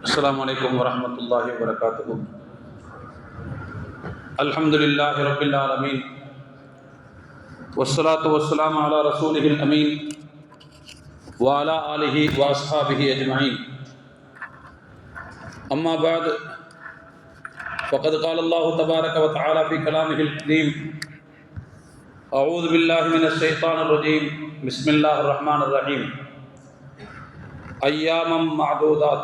السلام عليكم ورحمة الله وبركاته. الحمد لله رب العالمين والصلاة والسلام على رسوله الأمين وعلى آله وأصحابه أجمعين. أما بعد فقد قال الله تبارك وتعالى في كلامه الكريم: أعوذ بالله من الشيطان الرجيم. بسم الله الرحمن الرحيم. أياما معدودات.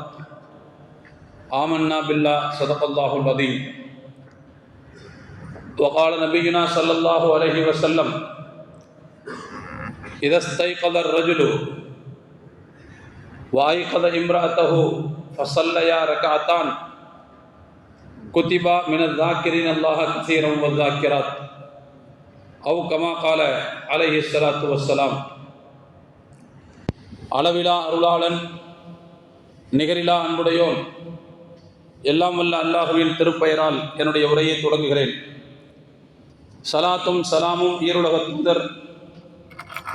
آمنا بالله. صدق الله العظيم. وقال نبينا صلى الله عليه وسلم: إذا استيقظ الرجل وأيقظ امرأته فصليا ركعتان كتب من الذاكرين الله كثيرا والذاكرات أو كما قال عليه الصلاة والسلام. அளவிலா அருளாளன் நிகரிலா அன்புடையோன் எல்லாம் வல்ல அல்லாஹுவின் திருப்பெயரால் என்னுடைய உரையை தொடங்குகிறேன். சலாத்தும் சலாமும் ஈருலக தூதர்,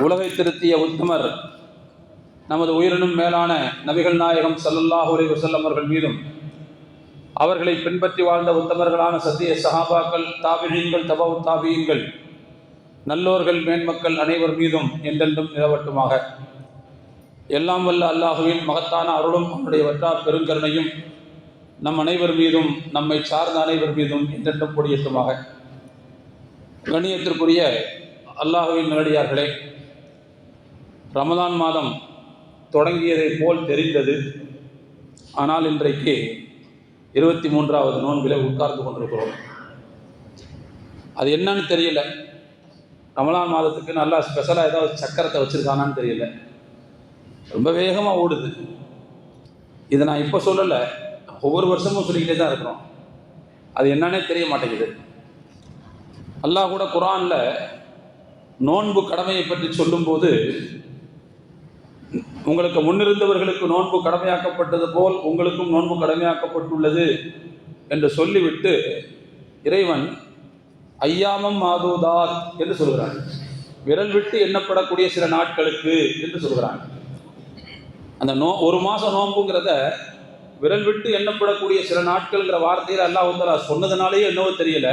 உலகை திருத்திய உத்தமர், நமது உயிரினும் மேலான நபிகள் நாயகம் ஸல்லல்லாஹு அலைஹி வஸல்லம் அவர்கள் மீதும், அவர்களை பின்பற்றி வாழ்ந்த உத்தமர்களான சத்திய சஹாபாக்கள், தாபிஈன்கள், தபவு தாபிஈன்கள், நல்லோர்கள், மேன்மக்கள் அனைவர் மீதும் என்றென்றும் நிலவட்டுமாக. எல்லாம் வல்ல அல்லாஹுவின் மகத்தான அருளும் அவனுடைய வற்றார் பெருங்கருணையும் நம் அனைவர் மீதும், நம்மை சார்ந்த அனைவர் மீதும் என்றென்றும் கொடியேற்றுமாக. கண்ணியத்திற்குரிய அல்லாஹுவின் நல்லடியார்களே, ரமலான் மாதம் தொடங்கியதை போல் தெரிந்தது. ஆனால் இன்றைக்கு 23வது நோன்பில் உட்கார்ந்து கொண்டிருக்கிறோம். அது என்னன்னு தெரியல. ரமலான் மாதத்துக்கு நல்லா ஸ்பெஷலாக ஏதாவது சக்கரத்தை வச்சுருக்கானான்னு தெரியல. ரொம்ப வேகமாக ஓடுது. இதை நான் இப்போ சொல்லலை, ஒவ்வொரு வருஷமும் சொல்லிக்கிட்டே தான் இருக்கிறோம். அது என்னன்னே தெரிய மாட்டேங்குது. அல்லாஹ் கூட குர்ஆனில் நோன்பு கடமையை பற்றி சொல்லும்போது, உங்களுக்கு முன்னிருந்தவர்களுக்கு நோன்பு கடமையாக்கப்பட்டது போல் உங்களுக்கும் நோன்பு கடமையாக்கப்பட்டுள்ளது என்று சொல்லிவிட்டு இறைவன் ஐயாமம் மாதூதாத் என்று சொல்கிறான். விரல் விட்டு எண்ணப்படக்கூடிய சில நாட்களுக்கு என்று சொல்கிறான். அந்த ஒரு மாதம் நோன்புங்கிறத விரல் விட்டு எண்ணப்படக்கூடிய சில நாட்கள்ங்கிற வார்த்தையில் அல்லாஹ் சொன்னதுனாலேயே என்னவோ தெரியல,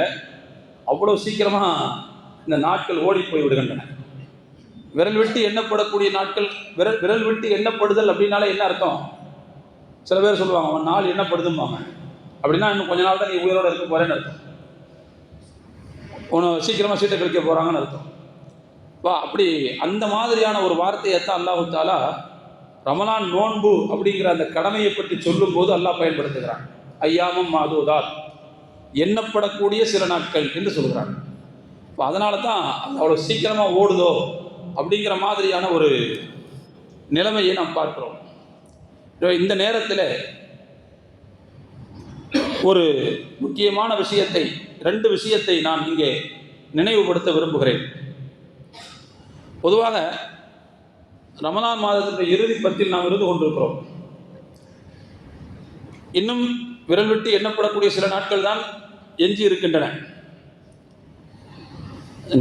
அவ்வளோ சீக்கிரமாக இந்த நாட்கள் ஓடி போய் விடுகின்றன. விரல் விட்டு எண்ணப்படக்கூடிய நாட்கள், விரல் விட்டு எண்ணப்படுதல் அப்படின்னாலே என்ன அர்த்தம்? சில பேர் சொல்லுவாங்க, அவன் நாள் எண்ணப்படுதும்பாங்க. அப்படின்னா இன்னும் கொஞ்ச நாள் தான் நீ உயிரோடு இருக்க போகிறேன்னு அர்த்தம். உன்னை சீக்கிரமாக சீட்டை கழிக்க போகிறாங்கன்னு அர்த்தம். அப்படி அந்த மாதிரியான ஒரு வார்த்தையைத்தான் அல்லாஹ் தஆலா ரமலான் நோன்பு அப்படிங்கிற அந்த கடமையை பற்றி சொல்லும்போது அல்லாஹ் பயன்படுத்துகிறான். ஐயாமம் மாதூதாத், எண்ணப்படக்கூடிய சில நாட்கள் என்று சொல்கிறான். அதனால தான் அவ்வளோ சீக்கிரமாக ஓடுதோ அப்படிங்கிற மாதிரியான ஒரு நிலைமையை நாம் பார்க்கிறோம். இந்த நேரத்தில் ஒரு முக்கியமான விஷயத்தை, 2 விஷயத்தை நான் இங்கே நினைவுபடுத்த விரும்புகிறேன். பொதுவாக ரமலான் மாதத்தினுடைய இறுதி பத்தில் நாம் இருந்து கொண்டிருக்கிறோம். இன்னும் விரல் விட்டு எண்ணப்படக்கூடிய சில நாட்கள் தான் எஞ்சி இருக்கின்றன.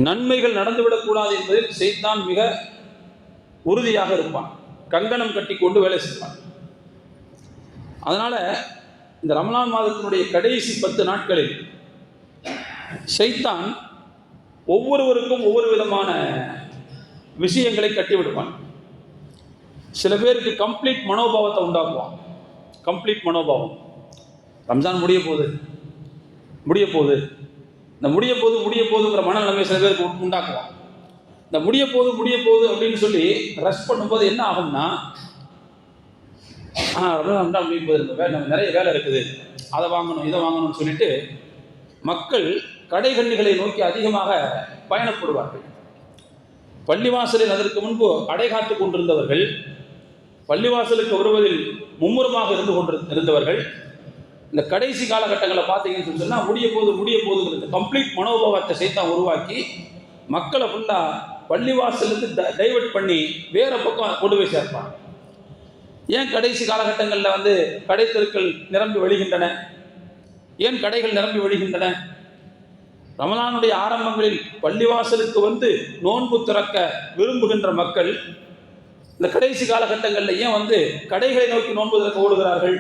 நன்மைகள் நடந்துவிடக்கூடாது என்பதில் ஷைத்தான் மிக உறுதியாக இருப்பான். கங்கணம் கட்டி கொண்டு வேலை செய்வான். அதனால இந்த ரமலான் மாதத்தினுடைய கடைசி 10 நாட்களில் ஷைத்தான் ஒவ்வொருவருக்கும் ஒவ்வொரு விதமான விஷயங்களை கட்டி விடுவான். சில பேருக்கு கம்ப்ளீட் மனோபாவத்தை உண்டாக்குவான். கம்ப்ளீட் மனோபாவம், ரம்ஜான் முடிய போகுது, இந்த முடிய போகுதுங்கிற மனநிலைமை சில பேருக்கு உண்டாக்குவான். இந்த முடிய போகுது அப்படின்னு சொல்லி ரஷ் பண்ணும்போது என்ன ஆகும்னா, ரம்ஜான் முடிய போகுது, நம்ம நிறைய வேலை இருக்குது, அதை வாங்கணும் இதை வாங்கணும்னு சொல்லிட்டு மக்கள் கடைகண்ணிகளை நோக்கி அதிகமாக பயணப்படுவார்கள். பள்ளிவாசலில் அதற்கு முன்பு அடை காத்து கொண்டிருந்தவர்கள், பள்ளிவாசலுக்கு வருவதில் மும்முரமாக இருந்தவர்கள், இந்த கடைசி காலகட்டங்களில் பார்த்தீங்கன்னு சொன்னால் முடிய போகுதுங்கிறது கம்ப்ளீட் மனோபாவத்தை ஷைத்தான் உருவாக்கி மக்களை ஃபுல்லாக பள்ளிவாசலுக்கு டைவர்ட் பண்ணி வேற பக்கம் கொண்டு போய் சேர்ப்பான். ஏன் கடைசி காலகட்டங்களில் கடை தெருக்கள் நிரம்பி வழிகின்றன? ஏன் கடைகள் நிரம்பி வழிகின்றன? ரமலானுடைய ஆரம்பங்களில் பள்ளிவாசலுக்கு நோன்பு திறக்க விரும்புகின்ற மக்கள் இந்த கடைசி காலகட்டங்களில் ஏன் கடைகளை நோக்கி நோன்பு திறக்க ஓடுகிறார்கள்?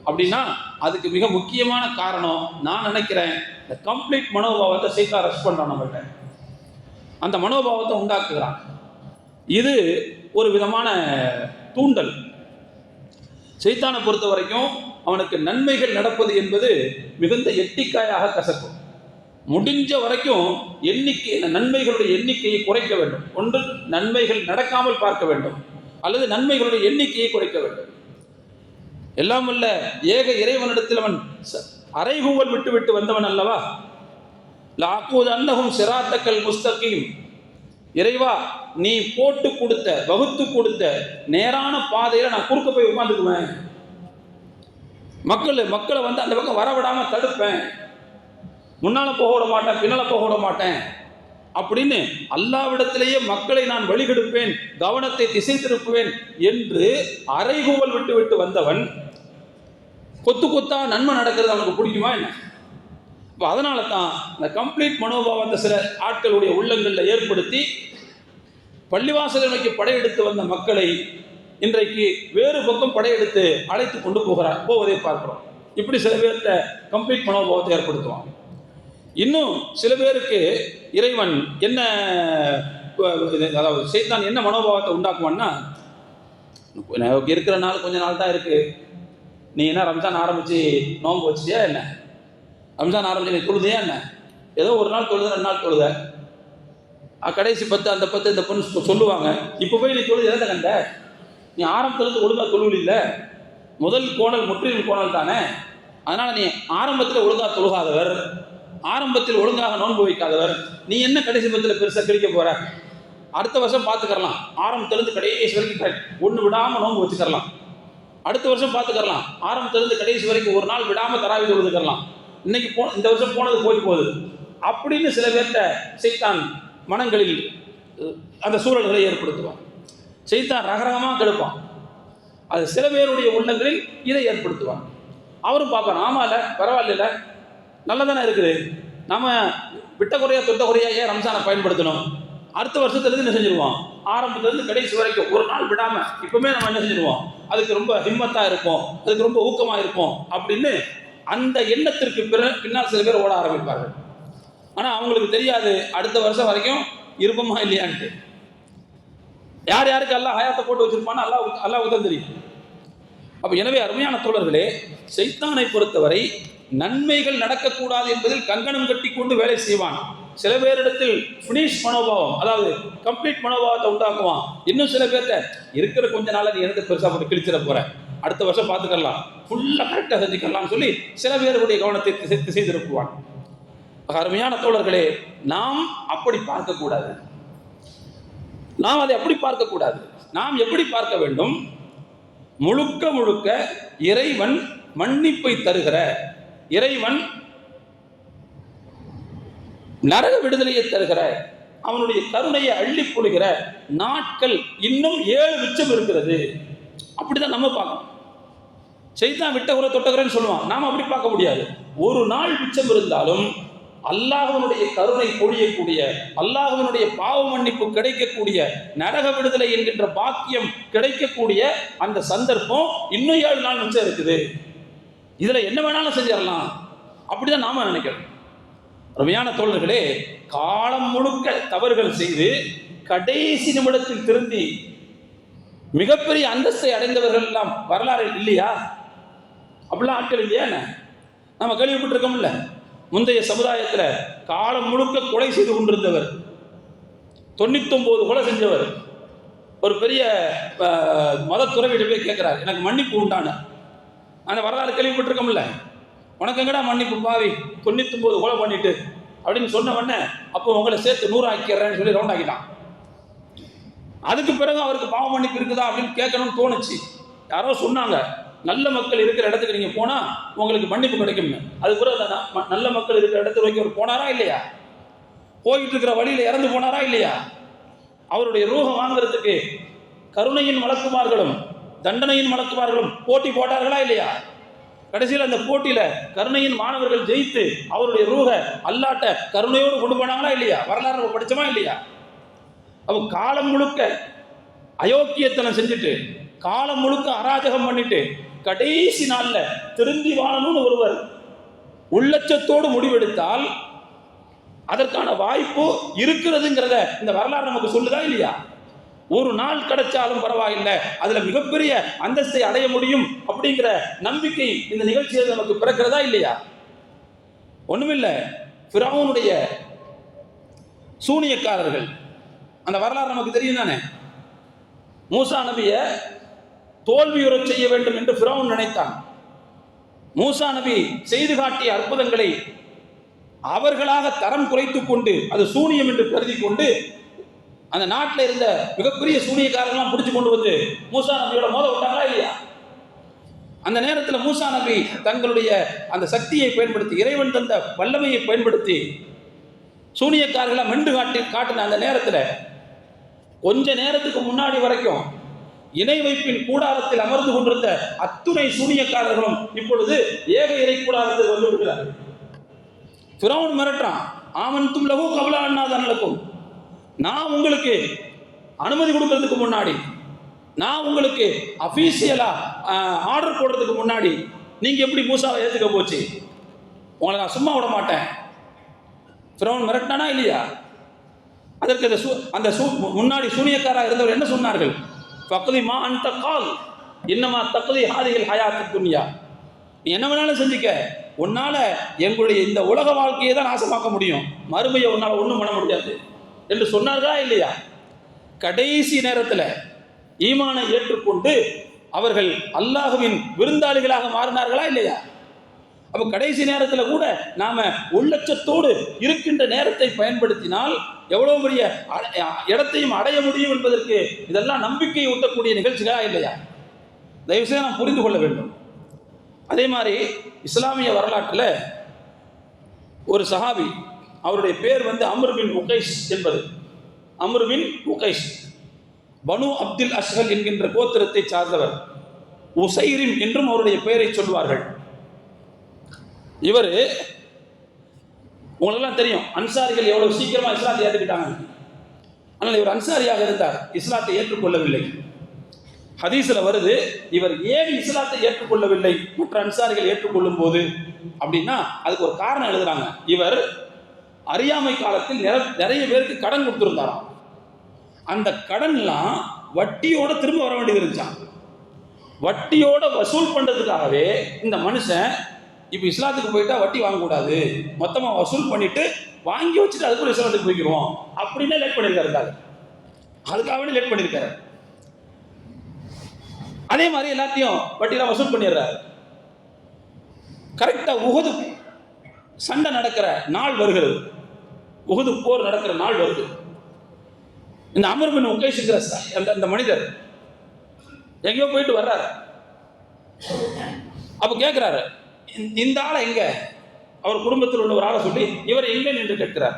அப்படின்னா அதுக்கு மிக முக்கியமான காரணம் நான் நினைக்கிறேன், இந்த கம்ப்ளீட் மனோபாவத்தை சைத்தான் ரெஸ்ட் பண்ணுறான் நம்மகிட்ட. அந்த மனோபாவத்தை உண்டாக்குகிறான். இது ஒரு விதமான தூண்டல். சைத்தானை பொறுத்த வரைக்கும் அவனுக்கு நன்மைகள் நடப்பது என்பது மிகுந்த எட்டிக்காயாக கசக்கும். முடிஞ்ச வரைக்கும் நன்மைகளுடைய எண்ணிக்கையை குறைக்க வேண்டும். ஒன்று, நன்மைகள் நடக்காமல் பார்க்க வேண்டும், அல்லது நன்மைகளுடைய எண்ணிக்கையை குறைக்க வேண்டும். எல்லாம் வல்ல ஏக இறைவனிடத்தில் அவன் அறைகூவல் விட்டு விட்டு வந்தவன் அல்லவா. லாக்கூத் அன்னஹும் சிராத்தக்கல் முஸ்தகீம், இறைவா நீ போட்டு கொடுத்த வகுத்து கொடுத்த நேரான பாதையில நான் குறுக்க போய் உட்காந்துக்குவேன், மக்களை வந்து அந்த பக்கம் வரவிடாம தடுப்பேன், முன்னால போக விட மாட்டேன், பின்னால போக விட மாட்டேன் அப்படின்னு அல்லாவிடத்திலேயே மக்களை நான் வழிகெடுப்பேன், கவனத்தை திசை திருப்புவேன் என்று அறைகூவல் விட்டு விட்டு வந்தவன் கொத்து கொத்தா நன்மை நடக்கிறது அவனுக்கு பிடிக்குமா என்ன? அதனால தான் இந்த கம்ப்ளீட் மனோபாவத்தை சில ஆட்களுடைய உள்ளங்களில் ஏற்படுத்தி பள்ளிவாசலை நோக்கி படையெடுத்து வந்த மக்களை இன்றைக்கு வேறு பக்கம் படையெடுத்து அழைத்து கொண்டு போவதை பார்க்கிறோம். இப்படி சில பேர்கிட்ட கம்ப்ளீட் மனோபாவத்தை ஏற்படுத்துவான். இன்னும் சில பேருக்கு இறைவன் என்ன, அதாவது சைத்தான் என்ன மனோபாவத்தை உண்டாக்குவான்னா, இருக்கிற நாள் கொஞ்ச நாள் தான் இருக்கு, நீ என்ன ரம்ஜான் ஆரம்பிச்சு நோன்பு வச்சியா என்ன, ரம்ஜான் ஆரம்பிச்சு நீ தொழுதையா என்ன, ஏதோ ஒரு நாள் தொழுத 2 நாள் தொழுத, கடைசி 10 அந்த 10 இந்த பொண்ணு சொல்லுவாங்க, இப்போ போய் நீ தொழுது எதை கண்ட, நீ ஆரம்பத்திலிருந்து ஒழுங்காக தொழுவில்ல, முதல் கோணல் முற்றிலும் கோணல் தானே, அதனால் நீ ஆரம்பத்தில் ஒழுங்காக தொழுகாதவர், ஆரம்பத்தில் ஒழுங்காக நோன்பு வைக்காதவர், நீ என்ன கடைசி 10 பெருசாக கிழிக்க போற, அடுத்த வருஷம் பார்த்துக்கலாம், ஆரம்பத்திலிருந்து கடைசி வரைக்கும் ஒன்று விடாமல் நோன்பு வச்சுக்கலாம், அடுத்த வருஷம் பார்த்துக்கலாம், ஆரம்பத்திலிருந்து கடைசி வரைக்கும் ஒரு நாள் விடாமல் தராவி தொழுதுக்கலாம், இன்னைக்கு இந்த வருஷம் போனது போகுது அப்படின்னு சில பேர்கிட்ட சைத்தான் மனங்களில் அந்த சூழல்களை ஏற்படுத்துவான். சைத்தான் ரகரகமாக கெடுப்பான். அது சில பேருடைய உள்ளங்களில் இதை ஏற்படுத்துவான். அவரும் பார்ப்பான், ஆமால பரவாயில்ல, நல்லதானே இருக்குது, நம்ம விட்ட குறையா தொட்ட குறையா ஏன் ரம்ஜானை பயன்படுத்தணும், அடுத்த வருஷத்துலேருந்து என்ன செஞ்சிருவோம், ஆரம்பத்துலேருந்து கடைசி வரைக்கும் ஒரு நாள் விடாமல் இப்போமே நம்ம என்ன செஞ்சிருவோம், அதுக்கு ரொம்ப ஹிம்மத்தாக இருப்போம், அதுக்கு ரொம்ப ஊக்கமாக இருப்போம் அப்படின்னு அந்த எண்ணத்திற்கு பின்னால் சில பேர் ஓட ஆரம்பிப்பார்கள். ஆனால் அவங்களுக்கு தெரியாது அடுத்த வருஷம் வரைக்கும் இருப்போமா இல்லையான்ட்டு. யார் யாருக்கு எல்லாம் ஹயாத்தை போட்டு வச்சிருப்பான்னு அல்லாஹ்வுக்கு தான் தெரியும். அப்போ எனவே அருமையான தோழர்களே, சைத்தானை பொறுத்தவரை நன்மைகள் நடக்கக்கூடாது என்பதில் கங்கணம் கட்டி கொண்டு வேலை செய்வான். சில பேரிடத்தில் ஃபினிஷ் மனோபாவம், அதாவது கம்ப்ளீட் மனோபாவத்தை உண்டாக்குவான். இன்னும் சில பேர்த்த இருக்கிற கொஞ்ச நாள் நீ எனக்கு பெருசாக போட்டு கிழிச்சிட போற, அடுத்த வருஷம் பார்த்துக்கலாம், ஃபுல்லாக கரெக்டாக செஞ்சுக்கலாம்னு சொல்லி சில பேருடைய கவனத்தை திசை திருப்புவான். அருமையான தோழர்களே, நாம் அப்படி பார்க்கக்கூடாது. நாம் அதை அப்படி பார்க்கக்கூடாது. நாம் எப்படி பார்க்க வேண்டும்? முழுக்க முழுக்க இறைவன் மன்னிப்பை தருகிற, இறைவன் நரக விடுதலையை தருகிற, அவனுடைய கருணையை அள்ளி பொழிகிற நாட்கள் இன்னும் 7 மிச்சம் இருக்கிறது. அப்படிதான் நம்ம பார்க்கணும். சைத்தான் விட்ட குறை தொட்டகுறைன்னு சொல்லுவான், நாம் அப்படி பார்க்க முடியாது. ஒரு நாள் மிச்சம் இருந்தாலும் அல்லாஹ்வினுடைய கருணை பொழியக்கூடிய, அல்லாஹ்வினுடைய பாவ மன்னிப்பு கிடைக்கக்கூடிய, நரக விடுதலை என்கின்ற பாக்கியம் கிடைக்கக்கூடிய அந்த சந்தர்ப்பம் இன்னும் 7 நாள் மிச்சம் இருக்குது. இதுல என்ன வேணாலும் செஞ்சிடலாம், அப்படிதான் நாம நினைக்கிறோம். அருமையான தோழர்களே, காலம் முழுக்க தவறுகள் செய்து கடைசி நிமிடத்தில் திருந்தி மிகப்பெரிய அந்தஸ்தை அடைந்தவர்கள் எல்லாம் வரலாறு இல்லையா? அப்படிலாம் ஆட்கள் இல்லையா? நம்ம கேள்விப்பட்டிருக்கோம்ல, முந்தைய சமுதாயத்தில் காலம் முழுக்க கொலை செய்து கொண்டிருந்தவர், 99 கொலை செஞ்சவர், ஒரு பெரிய மத துறவியிட்ட போய் கேட்கிறார், எனக்கு மன்னிப்பு உண்டான. அந்த வரலாறு கேள்விப்பட்டிருக்கோம்ல, உனக்கு எங்கடா மன்னிப்பு பாவி, 99 கொலை பண்ணிட்டு அப்படின்னு சொன்ன உடனே அப்போ உங்களை சேர்த்து 100 ஆக்கிடுறேன்னு சொல்லி ரவுண்ட் ஆக்கிட்டான். அதுக்கு பிறகு அவருக்கு பாவ மன்னிப்பு இருக்குதா அப்படின்னு கேட்கணும்னு தோணுச்சு. யாரோ சொன்னாங்க, நல்ல மக்கள் இருக்கிற இடத்துக்கு நீங்கள் போனால் உங்களுக்கு மன்னிப்பு கிடைக்கும்னு. அது பிறகு நல்ல மக்கள் இருக்கிற இடத்துல வரைக்கும் அவர் போனாரா இல்லையா? போயிட்டு இருக்கிற வழியில் இறந்து போனாரா இல்லையா? அவருடைய ரூஹம் வாங்குறதுக்கு கருணையின் மலக்குமார்களும் தண்டனையின் மலக்குமார்களும் போட்டி போட்டார்களா இல்லையா? கடைசியில் அந்த போட்டியில் கருணையின் மாணவர்கள் ஜெயித்து அவருடைய ரூஹ அல்லாட்ட கருணையோடு கொண்டு போனாங்களா இல்லையா? வரலாறு நம்ம படித்தோமா இல்லையா? அவ காலம் முழுக்க அயோக்கியத்தனம் செஞ்சுட்டு, காலம் முழுக்க அராஜகம் பண்ணிட்டு, கடைசி நாள்ல திருந்தி வாழணும்னு ஒருவர் உள்ளட்சத்தோடு முடிவெடுத்தால் அதற்கான வாய்ப்பு இருக்கிறதுங்கிறத இந்த வரலாறு நமக்கு சொல்லுதா இல்லையா? ஒரு நாள் கிடைச்சாலும் பரவாயில்லை, அதுல மிகப்பெரிய அந்தஸ்தை அடைய முடியும் அப்படிங்கிற நம்பிக்கை இந்த நிகழ்ச்சியில் நமக்கு பிறக்கிறதா இல்லையா? ஒண்ணுமில்லை, ஃபிரௌனுடைய சூனியக்காரர்கள் அந்த வரலாறு நமக்கு தெரியும் தானே. மூசா நபியை தோல்வியுறச் செய்ய வேண்டும் என்று ஃபிரௌன் நினைத்தான். மூசா நபி செய்து காட்டிய அற்புதங்களை அவர்களாக தரம் குறைத்துக் கொண்டு அது சூனியம் என்று கருதி கொண்டு அந்த நாட்டில் இருந்த மிகப்பெரிய சூனியக்காரர்கள்லாம் பிடிச்சு கொண்டு வந்து மூசா நபியோட மோத விட்டாங்களா இல்லையா? அந்த நேரத்தில் மூசா நபி தங்களுடைய அந்த சக்தியை பயன்படுத்தி, இறைவன் தந்த வல்லமையை பயன்படுத்தி சூனியக்காரர்களை மென்று காட்டின அந்த நேரத்தில் கொஞ்ச நேரத்துக்கு முன்னாடி வரைக்கும் இணை வைப்பின் கூடாரத்தில் அமர்ந்து கொண்டிருந்த அத்துணை சூனியக்காரர்களும் இப்பொழுது ஏக இறை கூடாரத்தில் வந்து விடுகிறார்கள். ஃபிரௌன் மிரட்டுறான், ஆமன்தும் லஹு கப்ல அன் ஆதன லக்கும், நான் உங்களுக்கு அனுமதி கொடுக்கறதுக்கு முன்னாடி, நான் உங்களுக்கு அஃபீஷியலா ஆர்டர் போடுறதுக்கு முன்னாடி நீங்க எப்படி மூசாவை ஏற்றுக்க போச்சு? உங்களை நான் சும்மா விட மாட்டேன். ஃபிரௌன் மிரட்டினானா இல்லையா? அதற்கு அந்த முன்னாடி சூனியக்காரா இருந்தவர் என்ன சொன்னார்கள்? ஃபக்தி மா அன்த கால் இன்னமா தக்தி ஹாதிஹில் ஹயாத்து துன்யா, நீ என்ன வேணாலும் செஞ்சுக்க, உன்னால எங்களுடைய இந்த உலக வாழ்க்கையை தான் நாசமாக்க முடியும், மறுமையை உன்னால ஒன்றும் பண்ண முடியாது என்று சொன்னார்களா இல்லையா? கடைசி நேரத்தில் ஈமானை ஏற்றுக்கொண்டு அவர்கள் அல்லாஹ்வின் விருந்தாளிகளாக மாறினார்களா இல்லையா? அப்ப கடைசி நேரத்தில் கூட நாம உள்ளட்சத்தோடு இருக்கின்ற நேரத்தை பயன்படுத்தினால் எவ்வளவு பெரிய இடத்தையும் அடைய முடியும் என்பதற்கு இதெல்லாம் நம்பிக்கை ஊட்டக்கூடிய நிகழ்ச்சிகளா இல்லையா? தயவுசெய்து நாம் புரிந்து கொள்ள வேண்டும். அதே மாதிரி இஸ்லாமிய வரலாற்றில் ஒரு சஹாபி, அவருடைய பேர் அம்ர் பின் உகைஸ் என்பது. அம்ர் பின் உகைஸ் பனு அப்துல் அஷ்ஹல் என்கின்ற கோத்திரத்தை சார்ந்தவர். உசைரிம் என்றும் அவருடைய பெயரை சொல்வார்கள். இவர், உங்களுக்கெல்லாம் தெரியும் அன்சாரிகள் எவ்வளவு சீக்கிரமா இஸ்லாத்தை ஏற்றுக்கிட்டாங்க. ஆனால் இவர் அன்சாரியாக இருந்தார், இஸ்லாத்தை ஏற்றுக்கொள்ளவில்லை. ஹதீஸ்ல வருது, இவர் ஏன் இஸ்லாத்தை ஏற்றுக்கொள்ளவில்லை மற்ற அன்சாரிகள் ஏற்றுக்கொள்ளும் போது அப்படின்னா அதுக்கு ஒரு காரணம் எழுதுறாங்க. இவர் அறியாமை காலத்தில் நிறைய பேருக்கு கடன் கொடுத்துருந்தாராம். அந்த கடன்லாம் வட்டியோட திரும்ப வர வேண்டியது இருந்துச்சான். வட்டியோட வசூல் பண்றதுக்காகவே இந்த மனுஷன் இப்போ இஸ்லாத்துக்கு போயிட்டா வட்டி வாங்கக்கூடாது, மொத்தமாக வசூல் பண்ணிட்டு வாங்கி வச்சுட்டு அதுக்குள்ள இஸ்லாத்துக்கு போய்க்கிறோம் அப்படின்னா லேட் பண்ணியிருக்காரு. அதுக்காகவே லேட் பண்ணியிருக்காரு. அதே மாதிரி எல்லாத்தையும் வட்டியெல்லாம் வசூல் பண்ணிடுறாரு. கரெக்டா உஹது சண்டை நடக்கிற நாள் வருகிறது, உஹது போர் நடக்கிற நாள் வருது. இந்த அம்ர் பின் உகைஸ்ங்கிற அந்த மனிதர் எங்கேயோ போயிட்டு வர்றாரு. அப்ப கேட்கிறாரு, இந்த ஆளை எங்க? அவர் குடும்பத்தில் உள்ள ஒரு ஆளை சொல்லி இவர் எங்க என்று கேட்கிறார்.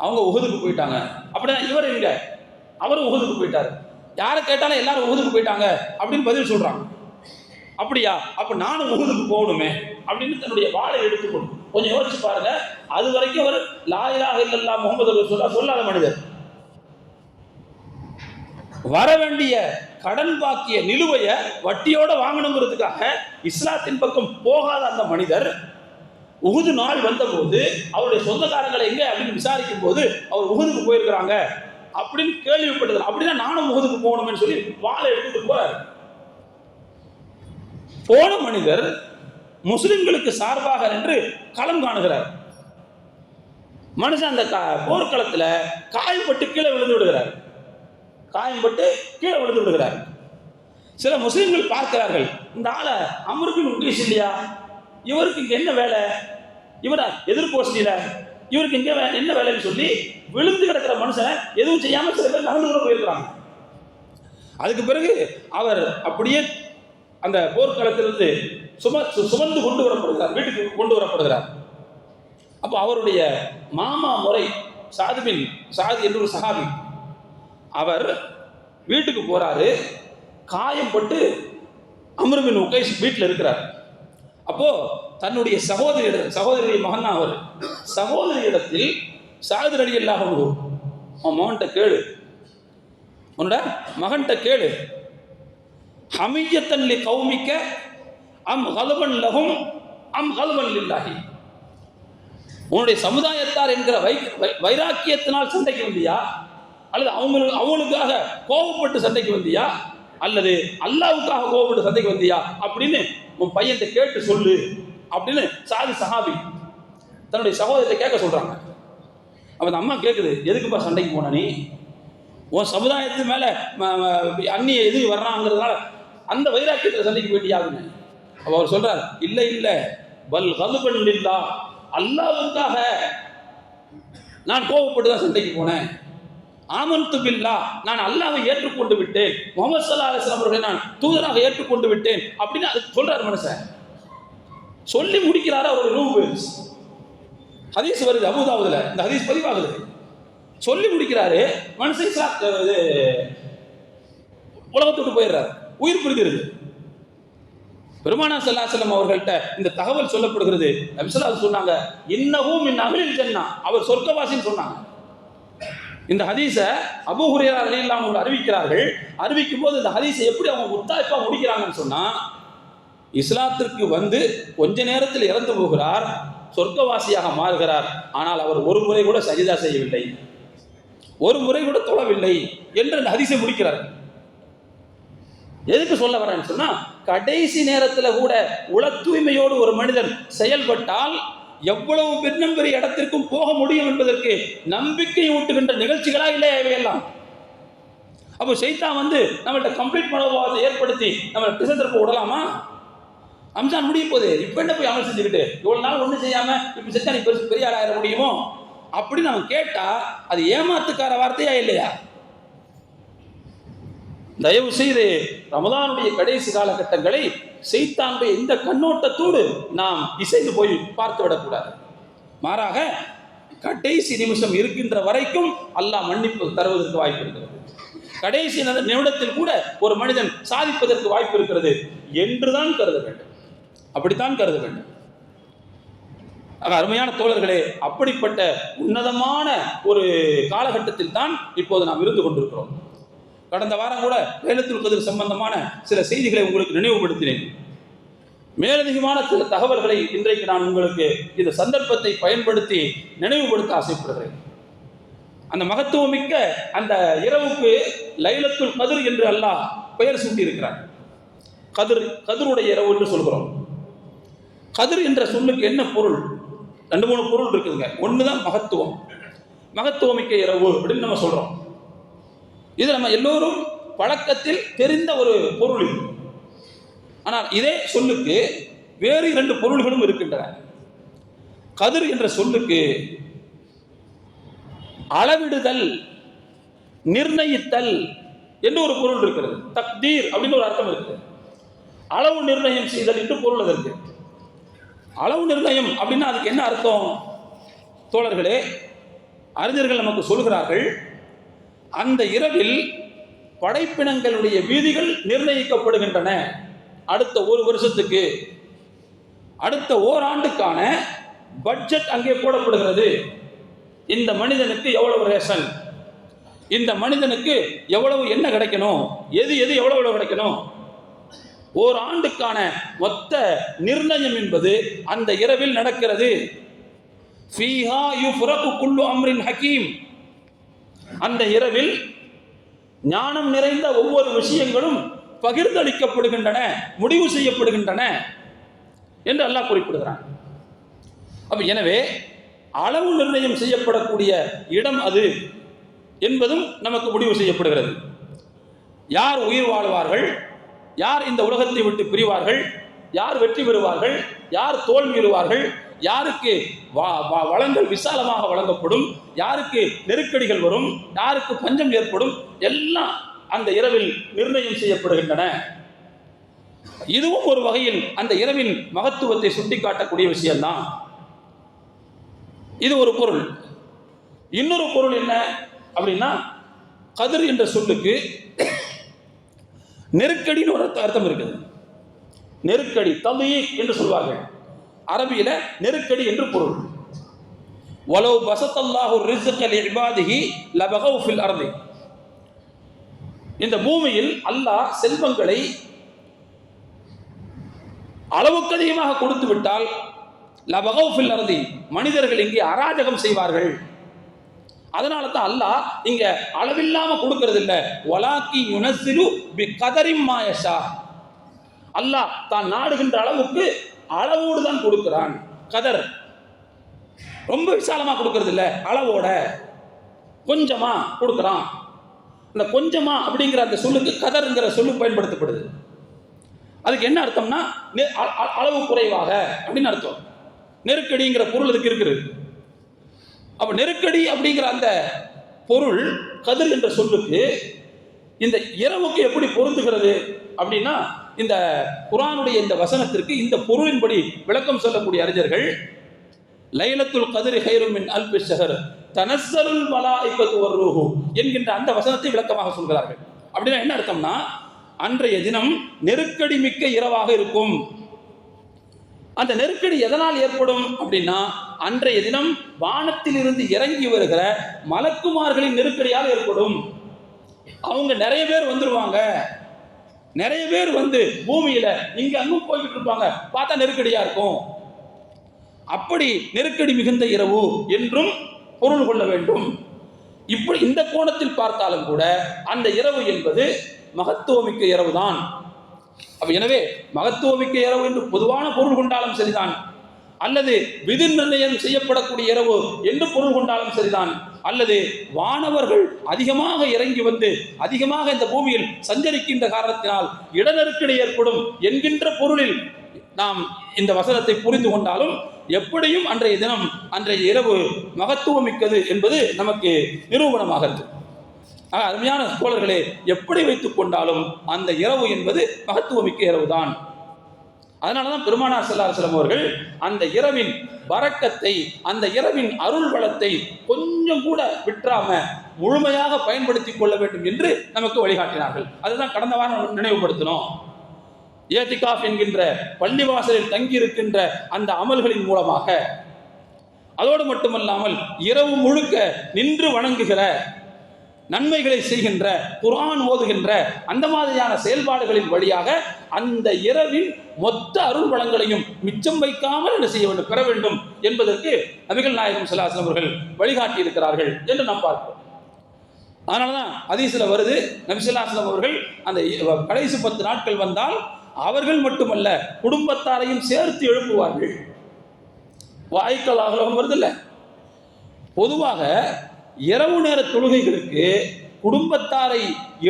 அவங்க உஹதுக்கு போயிட்டாங்க. அப்படின்னா இவர் எங்க? அவரும் உஹதுக்கு போயிட்டாரு. யாரை கேட்டாலும் எல்லாரும் உஹதுக்கு போயிட்டாங்க அப்படின்னு பதில் சொல்றாங்க. அப்படியா, அப்ப நானும் உஹதுக்கு போகணுமே அப்படின்னு தன்னுடைய வாளை எடுத்துக்கொண்டு கொஞ்சம் யோசிச்சு பாருங்க. அது வரைக்கும் அவர் லா இலாஹ இல்லல்லாஹ் முஹம்மது ரசூலுல்லாஹ் சொல்லாத மனிதர். வர வேண்டிய கடன் பாக்கிய நிலுவைய வட்டியோட வாங்கணுங்கிறதுக்காக இஸ்லாத்தின் பக்கம் போகாத அந்த மனிதர் உஹது நாள் வந்தபோது அவருடைய சொந்தக்காரங்களை எங்க அப்படின்னு விசாரிக்கும் போது அவர் உஹதுக்கு போயிருக்கிறாங்க அப்படின்னு கேள்விப்பட்டது. அப்படின்னா நானும் உஹதுக்கு போகணும்னு சொல்லி வாளை எடுத்துட்டு போறாரு. போன மனிதர் முஸ்லிம்களுக்கு சார்பாக நின்று களம் காணுகிறார். மனுஷன் அந்த போர்க்களத்தில் காயப்பட்டு கீழே விழுந்து விடுகிறார். காயம்பட்டு கீழே விழுந்து விடுகிறார். சில முஸ்லிம்கள் பார்க்கிறார்கள், இந்த ஆளை அம்ர் பின் உகைஸ் இல்லையா, இவருக்கு இங்க என்ன வேலை, இவரா எதிர்போஸ்டில, இவருக்கு இங்க என்ன வேலைன்னு சொல்லி விழுந்து கிடக்கிற மனுஷனை எதுவும் செய்யாம சில பேர் நடந்து கூட போயிருக்கிறாங்க. அதுக்கு பிறகு அவர் அப்படியே அந்த போர்க்களத்திலிருந்து சுமந்து கொண்டு வரப்படுகிறார், வீட்டுக்கு கொண்டு வரப்படுகிறார். அப்போ அவருடைய மாமா முறை சாது என்று ஒரு சஹாபி, அவர் வீட்டுக்கு போறாரு. காயம்பட்டு அம்ர் பின் உகைஸ் வீட்டில் இருக்கிறார். அப்போ தன்னுடைய சகோதரி மகன் தான் அவர். சகோதரியிடத்தில் சாது ரலியல்லாஹு அன்ஹு, உன் மகன்கிட்ட கேளு, உன்னோட மகன்கிட்ட கேளு, ஹமியத்தன் லி கௌமிக்க அம் கல்வன் லஹும் அம் கல்வன் லில்லாஹி. உன்னுடைய சமுதாயத்தார் என்கிற வைராக்கியத்தினால் சண்டைக்கு வந்தியா, அல்லது அவங்களுக்காக கோபப்பட்டு சண்டைக்கு வந்தியா, அல்லது அல்லாவுக்காக கோபப்பட்டு சண்டைக்கு வந்தியா அப்படின்னு உன் பையன்கிட்ட கேட்டு சொல்லு அப்படின்னு சஹாபி தன்னுடைய சகோதரத்தை கேட்க சொல்றாங்க. அப்ப அந்த அம்மா கேட்குது, எதுக்குப்பா சண்டைக்கு போன நீ? உன் சமுதாயத்து மேல அந்நிய எது வர்றாங்கிறதுனால அந்த வைராக்கியத்தில் சண்டைக்கு போயிட்டியாகுன்னு. அப்ப அவர் சொல்றார், இல்லை இல்லை, பல் கல்பன் லில்லாஹ், அல்லாஹ்வுக்காக நான் கோபப்பட்டு தான் சண்டைக்கு போனேன். ஆமன்து பில்லாஹ், நான் அல்லாஹ்வை ஏற்றுக்கொண்டு விட்டேன், முஹம்மது ஸல்லல்லாஹு அலைஹி வஸல்லம் அவர்களை நான் தூதராக ஏற்றுக்கொண்டு விட்டேன் அப்படின்னு அது சொல்றாரு மனுஷன். சொல்லி முடிக்கிறாரு, அவருடைய ரூஹ் போயிடுச்சு. ஹதீஸ் வருது அபூதாவுதுல, இந்த ஹதீஸ் பதிவாகுது. சொல்லி முடிக்கிறாரு, மனுஷன் உலகத்தோடு போயிடுறாரு, உயிர் பிரிஞ்சிருது. பெருமானா ஸல்லல்லாஹு அலைஹி வஸல்லம் அவர்கள்ட்ட இந்த தகவல் சொல்லப்படுகிறது. நபி ஸல்லல்லாஹு அலைஹி வஸல்லம் சொன்னாங்க, இன்னஹு மின் அஹ்லில் ஜன்னah, அவர் சொர்க்கவாசின்னு சொன்னாங்க. இந்த ஹதீஸை அபூ ஹுரைரா ரலியல்லாஹு அன்ஹு அறிவிக்கிறார்கள். அறிவிக்கும் போது இந்த ஹதீஸை எப்படி அவங்க முத்தாய்ப்பா முடிக்கிறாங்கன்னு சொன்னா, இஸ்லாத்திற்கு வந்து கொஞ்ச நேரத்தில் இறந்து போகிறார், சொர்க்கவாசியாக மாறுகிறார், ஆனால் அவர் ஒரு முறை கூட சஜிதா செய்யவில்லை, ஒரு முறை கூட தொழவில்லை என்று அந்த ஹதீஸை முடிக்கிறார். எதுக்கு சொல்ல வரேன்னு சொன்னா, கடைசி நேரத்தில் கூட உள தூய்மையோடு ஒரு மனிதன் செயல்பட்டால் எவ்வளவு பெரும் பெரிய இடத்திற்கும் போக முடியும் என்பதற்கு நம்பிக்கை ஊட்டுகின்ற நிகழ்ச்சிகளா இல்லை இவையெல்லாம். அப்போ ஷைத்தான் வந்து நம்மள்ட்ட கம்ப்ளீட் மனோபாவத்தை ஏற்படுத்தி நம்ம திசைத்திருப்ப விடலாமா? ரம்ஜான் முடிய போகுது, இப்போ என்ன போய் அமல் செஞ்சுக்கிட்டு இவ்வளவு நாள் ஒன்றும் செய்யாம இப்போ செஞ்சா நீ பெரிய ஆளாயிர முடியுமோ அப்படின்னு அவன் கேட்டா அது ஏமாத்துக்கார வார்த்தையா இல்லையா? தயவு செய்து ரமலானுடைய கடைசி காலகட்டங்களை ஷைத்தானுடைய இந்த கண்ணோட்டத்தோடு நாம் இசைந்து போய் பார்த்து விடக்கூடாது. மாறாக கடைசி நிமிஷம் இருக்கின்ற வரைக்கும் அல்லாஹ் மன்னிப்பு தருவதற்கு வாய்ப்பு இருக்கிறது. கடைசி நிமிடத்தில் கூட ஒரு மனிதன் சாதிப்பதற்கு வாய்ப்பு இருக்கிறது என்றுதான் கருத வேண்டும், அப்படித்தான் கருத வேண்டும். அருமையான தோழர்களே, அப்படிப்பட்ட உன்னதமான ஒரு காலகட்டத்தில் தான் இப்போது நாம் இருந்து கொண்டிருக்கிறோம். கடந்த வாரம் கூட லைலத்துல் கத்ர் சம்பந்தமான சில செய்திகளை உங்களுக்கு நினைவுபடுத்தினேன். மேலதிகமான சில தகவல்களை இன்றைக்கு நான் உங்களுக்கு இந்த சந்தர்ப்பத்தை பயன்படுத்தி நினைவுபடுத்த ஆசைப்படுகிறேன். அந்த மகத்துவமிக்க அந்த இரவுக்கு லைலத்துல் கத்ர் என்று அல்லாஹ் பெயர் சூட்டி இருக்கிறார். கதிருடைய இரவு என்று சொல்கிறோம். கதிர் என்ற சொல்லுக்கு என்ன பொருள்? 2-3 பொருள் இருக்குதுங்க. ஒண்ணுதான் மகத்துவமிக்க இரவு அப்படின்னு நம்ம சொல்றோம். இது நம்ம எல்லோரும் பழக்கத்தில் தெரிந்த ஒரு பொருள் இது. ஆனால் இதே சொல்லுக்கு வேறு 2 பொருள்களும் இருக்கின்றன. கதிர் என்ற சொல்லுக்கு அளவிடுதல், நிர்ணயித்தல் என்று ஒரு பொருள் இருக்கிறது. தக்தீர் அப்படின்னு ஒரு அர்த்தம் இருக்குது. அளவு நிர்ணயம் செய்தல் என்று பொருள் அதற்கு. அளவு நிர்ணயம் அப்படின்னா அதுக்கு என்ன அர்த்தம் தோழர்களே? அறிஞர்கள் நமக்கு சொல்கிறார்கள், அந்த இரவில் படைப்பினங்களுடைய வீதிகள் நிர்ணயிக்கப்படுகின்றன. அடுத்த 1 வருஷத்துக்கு, அடுத்த ஓராண்டுக்கான பட்ஜெட் அங்கே போடப்படுகிறது. இந்த மனிதனுக்கு எவ்வளவு ரேஷன், இந்த மனிதனுக்கு எவ்வளவு என்ன கிடைக்கணும், எது எவ்வளவு கிடைக்கணும், ஓராண்டுக்கான மொத்த நிர்ணயம் என்பது அந்த இரவில் நடக்கிறது. ஃபீஹா யுஃப்ரகு குல்லு அம்ரின் ஹகீம், அந்த இரவில் ஞானம் நிறைந்த ஒவ்வொரு விஷயங்களும் பகிர்ந்தளிக்கப்படுகின்றன, முடிவு செய்யப்படுகின்றன என்று அல்லாஹ் குறிப்பிடுகிறான். அப்ப எனவே அளவு நிர்ணயம் செய்யப்படக்கூடிய இடம் அது என்பதும் நமக்கு முடிவு செய்யப்படுகிறது. யார் உயிர் வாழ்வார்கள், யார் இந்த உலகத்தை விட்டு பிரிவார்கள், யார் வெற்றி பெறுவார்கள், யார் தோல்வியுறுவார்கள், யாருக்கு வளங்கள் விசாலமாக வழங்கப்படும், யாருக்கு நெருக்கடிகள் வரும், யாருக்கு பஞ்சம் ஏற்படும், எல்லாம் அந்த இரவில் நிர்ணயம் செய்யப்படுகின்றன. இதுவும் ஒரு வகையில் அந்த இரவின் மகத்துவத்தை சுட்டிக்காட்டக்கூடிய விஷயம்தான். இது ஒரு பொருள். இன்னொரு பொருள் என்ன அப்படின்னா, கதிர் என்ற சொல்லுக்கு நெருக்கடின்னு ஒரு அர்த்தம் இருக்குது. நெருக்கடி, தலீக் என்று சொல்வார்கள். அரபியில நெருக்கடி என்று பொருள். வலவ் பஸத்தல்லாஹு ரிஸ்க லிஇபாதிஹி லபகவ் ஃபில் அர்தி, இந்த பூமியில் அல்லாஹ் செல்வங்களை அளவுக்கு அதிகமாக கொடுத்து விட்டால் லபகவ் ஃபில் அர்தி, மனிதர்கள் இங்கே அராஜகம் செய்வார்கள். அதனால தான் அல்லாஹ் இங்க அளவில்லாம கொடுக்கிறது இல்ல. வலாக்கி யுனஸ்ஸிலு பிகதரிம் மா யஷா, அல்லாஹ் தான் நாடுகின்ற அளவுக்கு அளவோடு தான் கொடுக்கிறான். கதர் ரொம்ப விசாலமா கொடுக்கிறது இல்ல, அளவோட கொஞ்சமா கொடுக்கிறான். இந்த கொஞ்சமா அப்படிங்கிற அந்த சொல்லுக்கு கதர்ங்கிற சொல்லு பயன்படுத்தப்படுது. அதுக்கு என்ன அர்த்தம்னா அளவு குறைவாக அப்படின்னு அர்த்தம். நெருக்கடிங்கிற பொருள் அதுக்கு இருக்குது. அப்ப நெருக்கடி அப்படிங்கிற அந்த பொருள் கதிர் என்ற சொல்லுக்கு இந்த இரவுக்கு எப்படி பொருந்துகிறது அப்படின்னா, இந்த குர்ஆனுடைய இந்த வசனத்திற்கு இந்த பொருளின்படி விளக்கம் சொல்லக்கூடிய அறிஞர்கள் லைலத்துல் கத்ரி கைரும் மின் அல்ஃபி ஷஹர் தனஸ்ஸலுல் மலாயிகத்து வர்ரூஹு என்கின்ற அந்த வசனத்தை விளக்கமாக சொல்கிறார்கள். அப்படின்னா என்ன அர்த்தம்னா, அன்றைய தினம் நெருக்கடி மிக்க இரவாக இருக்கும். அந்த நெருக்கடி எதனால் ஏற்படும் அப்படின்னா, அன்றைய தினம் வானத்தில் இருந்து இறங்கி வருகிற மலக்குமார்களின் நெருக்கடியால் ஏற்படும். அவங்க நிறைய பேர் வந்துருவாங்க, நிறைய பேர் வந்து பூமியில இங்க அங்கும் போய்கிட்டு இருப்பாங்க, பார்த்தா நெருக்கடியா இருக்கும். அப்படி நெருக்கடி மிகுந்த இரவு என்றும் பொருள் கொள்ள வேண்டும். இப்படி இந்த கோணத்தில் பார்த்தாலும் கூட அந்த இரவு என்பது மகத்துவமிக்க இரவு தான். எனவே மகத்துவமிக்க இரவு என்று பொதுவான பொருள் கொண்டாலும் சரிதான், அல்லது விதி நிர்ணயம் செய்யப்படக்கூடிய இரவு என்று பொருள் கொண்டாலும் சரிதான், அல்லது வானவர்கள் அதிகமாக இறங்கி வந்து அதிகமாக இந்த பூமியில் சஞ்சரிக்கின்ற காரணத்தினால் இடநெருக்கடி ஏற்படும் என்கின்ற பொருளில் நாம் இந்த வசனத்தை புரிந்து கொண்டாலும் எப்படியும் அன்றைய தினம் அன்றைய இரவு மகத்துவமிக்கது என்பது நமக்கு நிரூபணமாகிறது. அருமையான தோழர்களே, எப்படி வைத்துக் கொண்டாலும் அந்த இரவு என்பது மகத்துவமிக்க இரவு தான். அதனாலதான் பெருமானார் ஸல்லல்லாஹு அலைஹி வஸல்லம் அவர்கள் அந்த இரவின் பரக்கத்தை, அந்த இரவின் அருள் வளத்தை கொஞ்சம் கூட விட்டுறாம முழுமையாக பயன்படுத்திக் கொள்ள வேண்டும் என்று நமக்கு வழிகாட்டினார்கள். அதுதான் கடந்த வாரம் நினைவுபடுத்தினோம். ஏத்திகாஃப் என்கின்ற பள்ளிவாசலில் தங்கி இருக்கின்ற அந்த அமல்களின் மூலமாக, அதோடு மட்டுமல்லாமல் இரவு முழுக்க நின்று வணங்குகிற, நன்மைகளை செய்கின்ற, குர்ஆன் ஓதுகின்ற அந்த மாதிரியான செயல்பாடுகளின் வழியாக அந்த இரவின் மொத்த அருள் வளங்களையும் மிச்சம் வைக்காமல் என்ன செய்ய வேண்டும், பெற வேண்டும் என்பதற்கு நபிகள் நாயகம் ஸல்லல்லாஹு அலைஹி வஸல்லம் அவர்கள் வழிகாட்டி இருக்கிறார்கள் என்று நாம் பார்க்கிறோம். அதனாலதான் ஹதீஸ்ல வருது, நபி ஸல்லல்லாஹு அலைஹி வஸல்லம் அவர்கள் அந்த கடைசி 10 நாட்கள் வந்தால் அவர்கள் மட்டுமல்ல குடும்பத்தாரையும் சேர்த்து எழுப்புவார்கள். வாய்க்கலாக வருது இல்ல. பொதுவாக இரவு நேர தொழுகைகளுக்கு குடும்பத்தாரை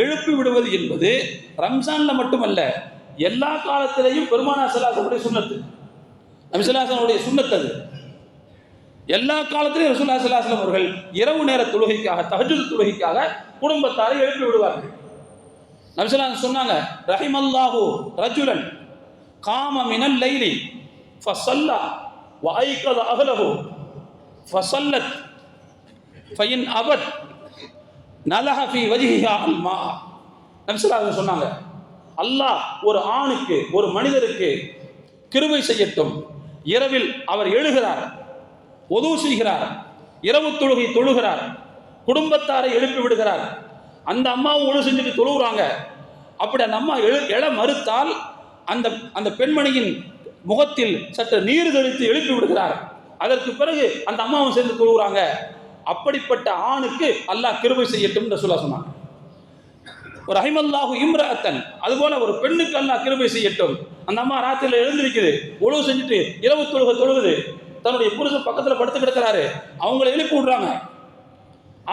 எழுப்பி விடுவது என்பது ரம்ஜான்ல மட்டுமல்ல, எல்லா காலத்திலேயும் பெருமானார் ஸல்லல்லாஹு அலைஹி வஸல்லம் சுன்னத்து, நபி ஸல்லல்லாஹு அலைஹி வஸல்லம் சுன்னத்து. அது எல்லா காலத்திலும் ரசூலுல்லாஹி ஸல்லல்லாஹு அலைஹி வஸல்லம் அவர்கள் இரவு நேர தொழுகைக்காக, தஹஜ்ஜுத் தொழுகைக்காக குடும்பத்தாரை எழுப்பி விடுவார்கள். நபி ஸல்லல்லாஹு அலைஹி வஸல்லம் சொன்னாங்க, ரஹிமல்லாஹு ரஜுலன் காம மினல் லைலி ஃபஸல்லா வஐகத அஹ்லஹு ஃபஸல்லத் ஃபஇன் அபத் நலஹ ஃபீ வஜ்ஹிஹா அல் மா. நபி ஸல்லல்லாஹு அலைஹி வஸல்லம் சொன்னாங்க, அல்லாஹ் ஒரு ஆணுக்கு, ஒரு மனிதருக்கு கிருபை செய்யட்டும். இரவில் அவர் எழுகிறார், ஒது செய்கிறார், இரவு தொழுகை தொழுகிறார், குடும்பத்தாரை எழுப்பி விடுகிறார். அந்த அம்மாவும் ஒழு செஞ்சுட்டு தொழுகிறாங்க. அப்படி அந்த அம்மா எழ மறுத்தால் அந்த அந்த பெண்மணியின் முகத்தில் சற்று நீர் தெளித்து எழுப்பி விடுகிறார். அதற்கு பிறகு அந்த அம்மாவும் சேர்ந்து தொழுகிறாங்க. அப்படிப்பட்ட ஆணுக்கு அல்லாஹ் கிருபை செய்யட்டும் என்று சொன்னாங்க. ஒரு ரஹிமல்லாஹு இம்ரஅத்தன், அதுபோல ஒரு பெண்ணுக்கு அல்லாஹ் கிருபை செய்யட்டும். அந்த அம்மா ராத்திரியில் எழுந்திருக்குது, ஒழு செஞ்சுட்டு இரவு தொழுகுது, தன்னுடைய புருஷன் பக்கத்தில் படுத்து கிடக்கிறாரு, அவங்களை எழுப்பி விடுறாங்க.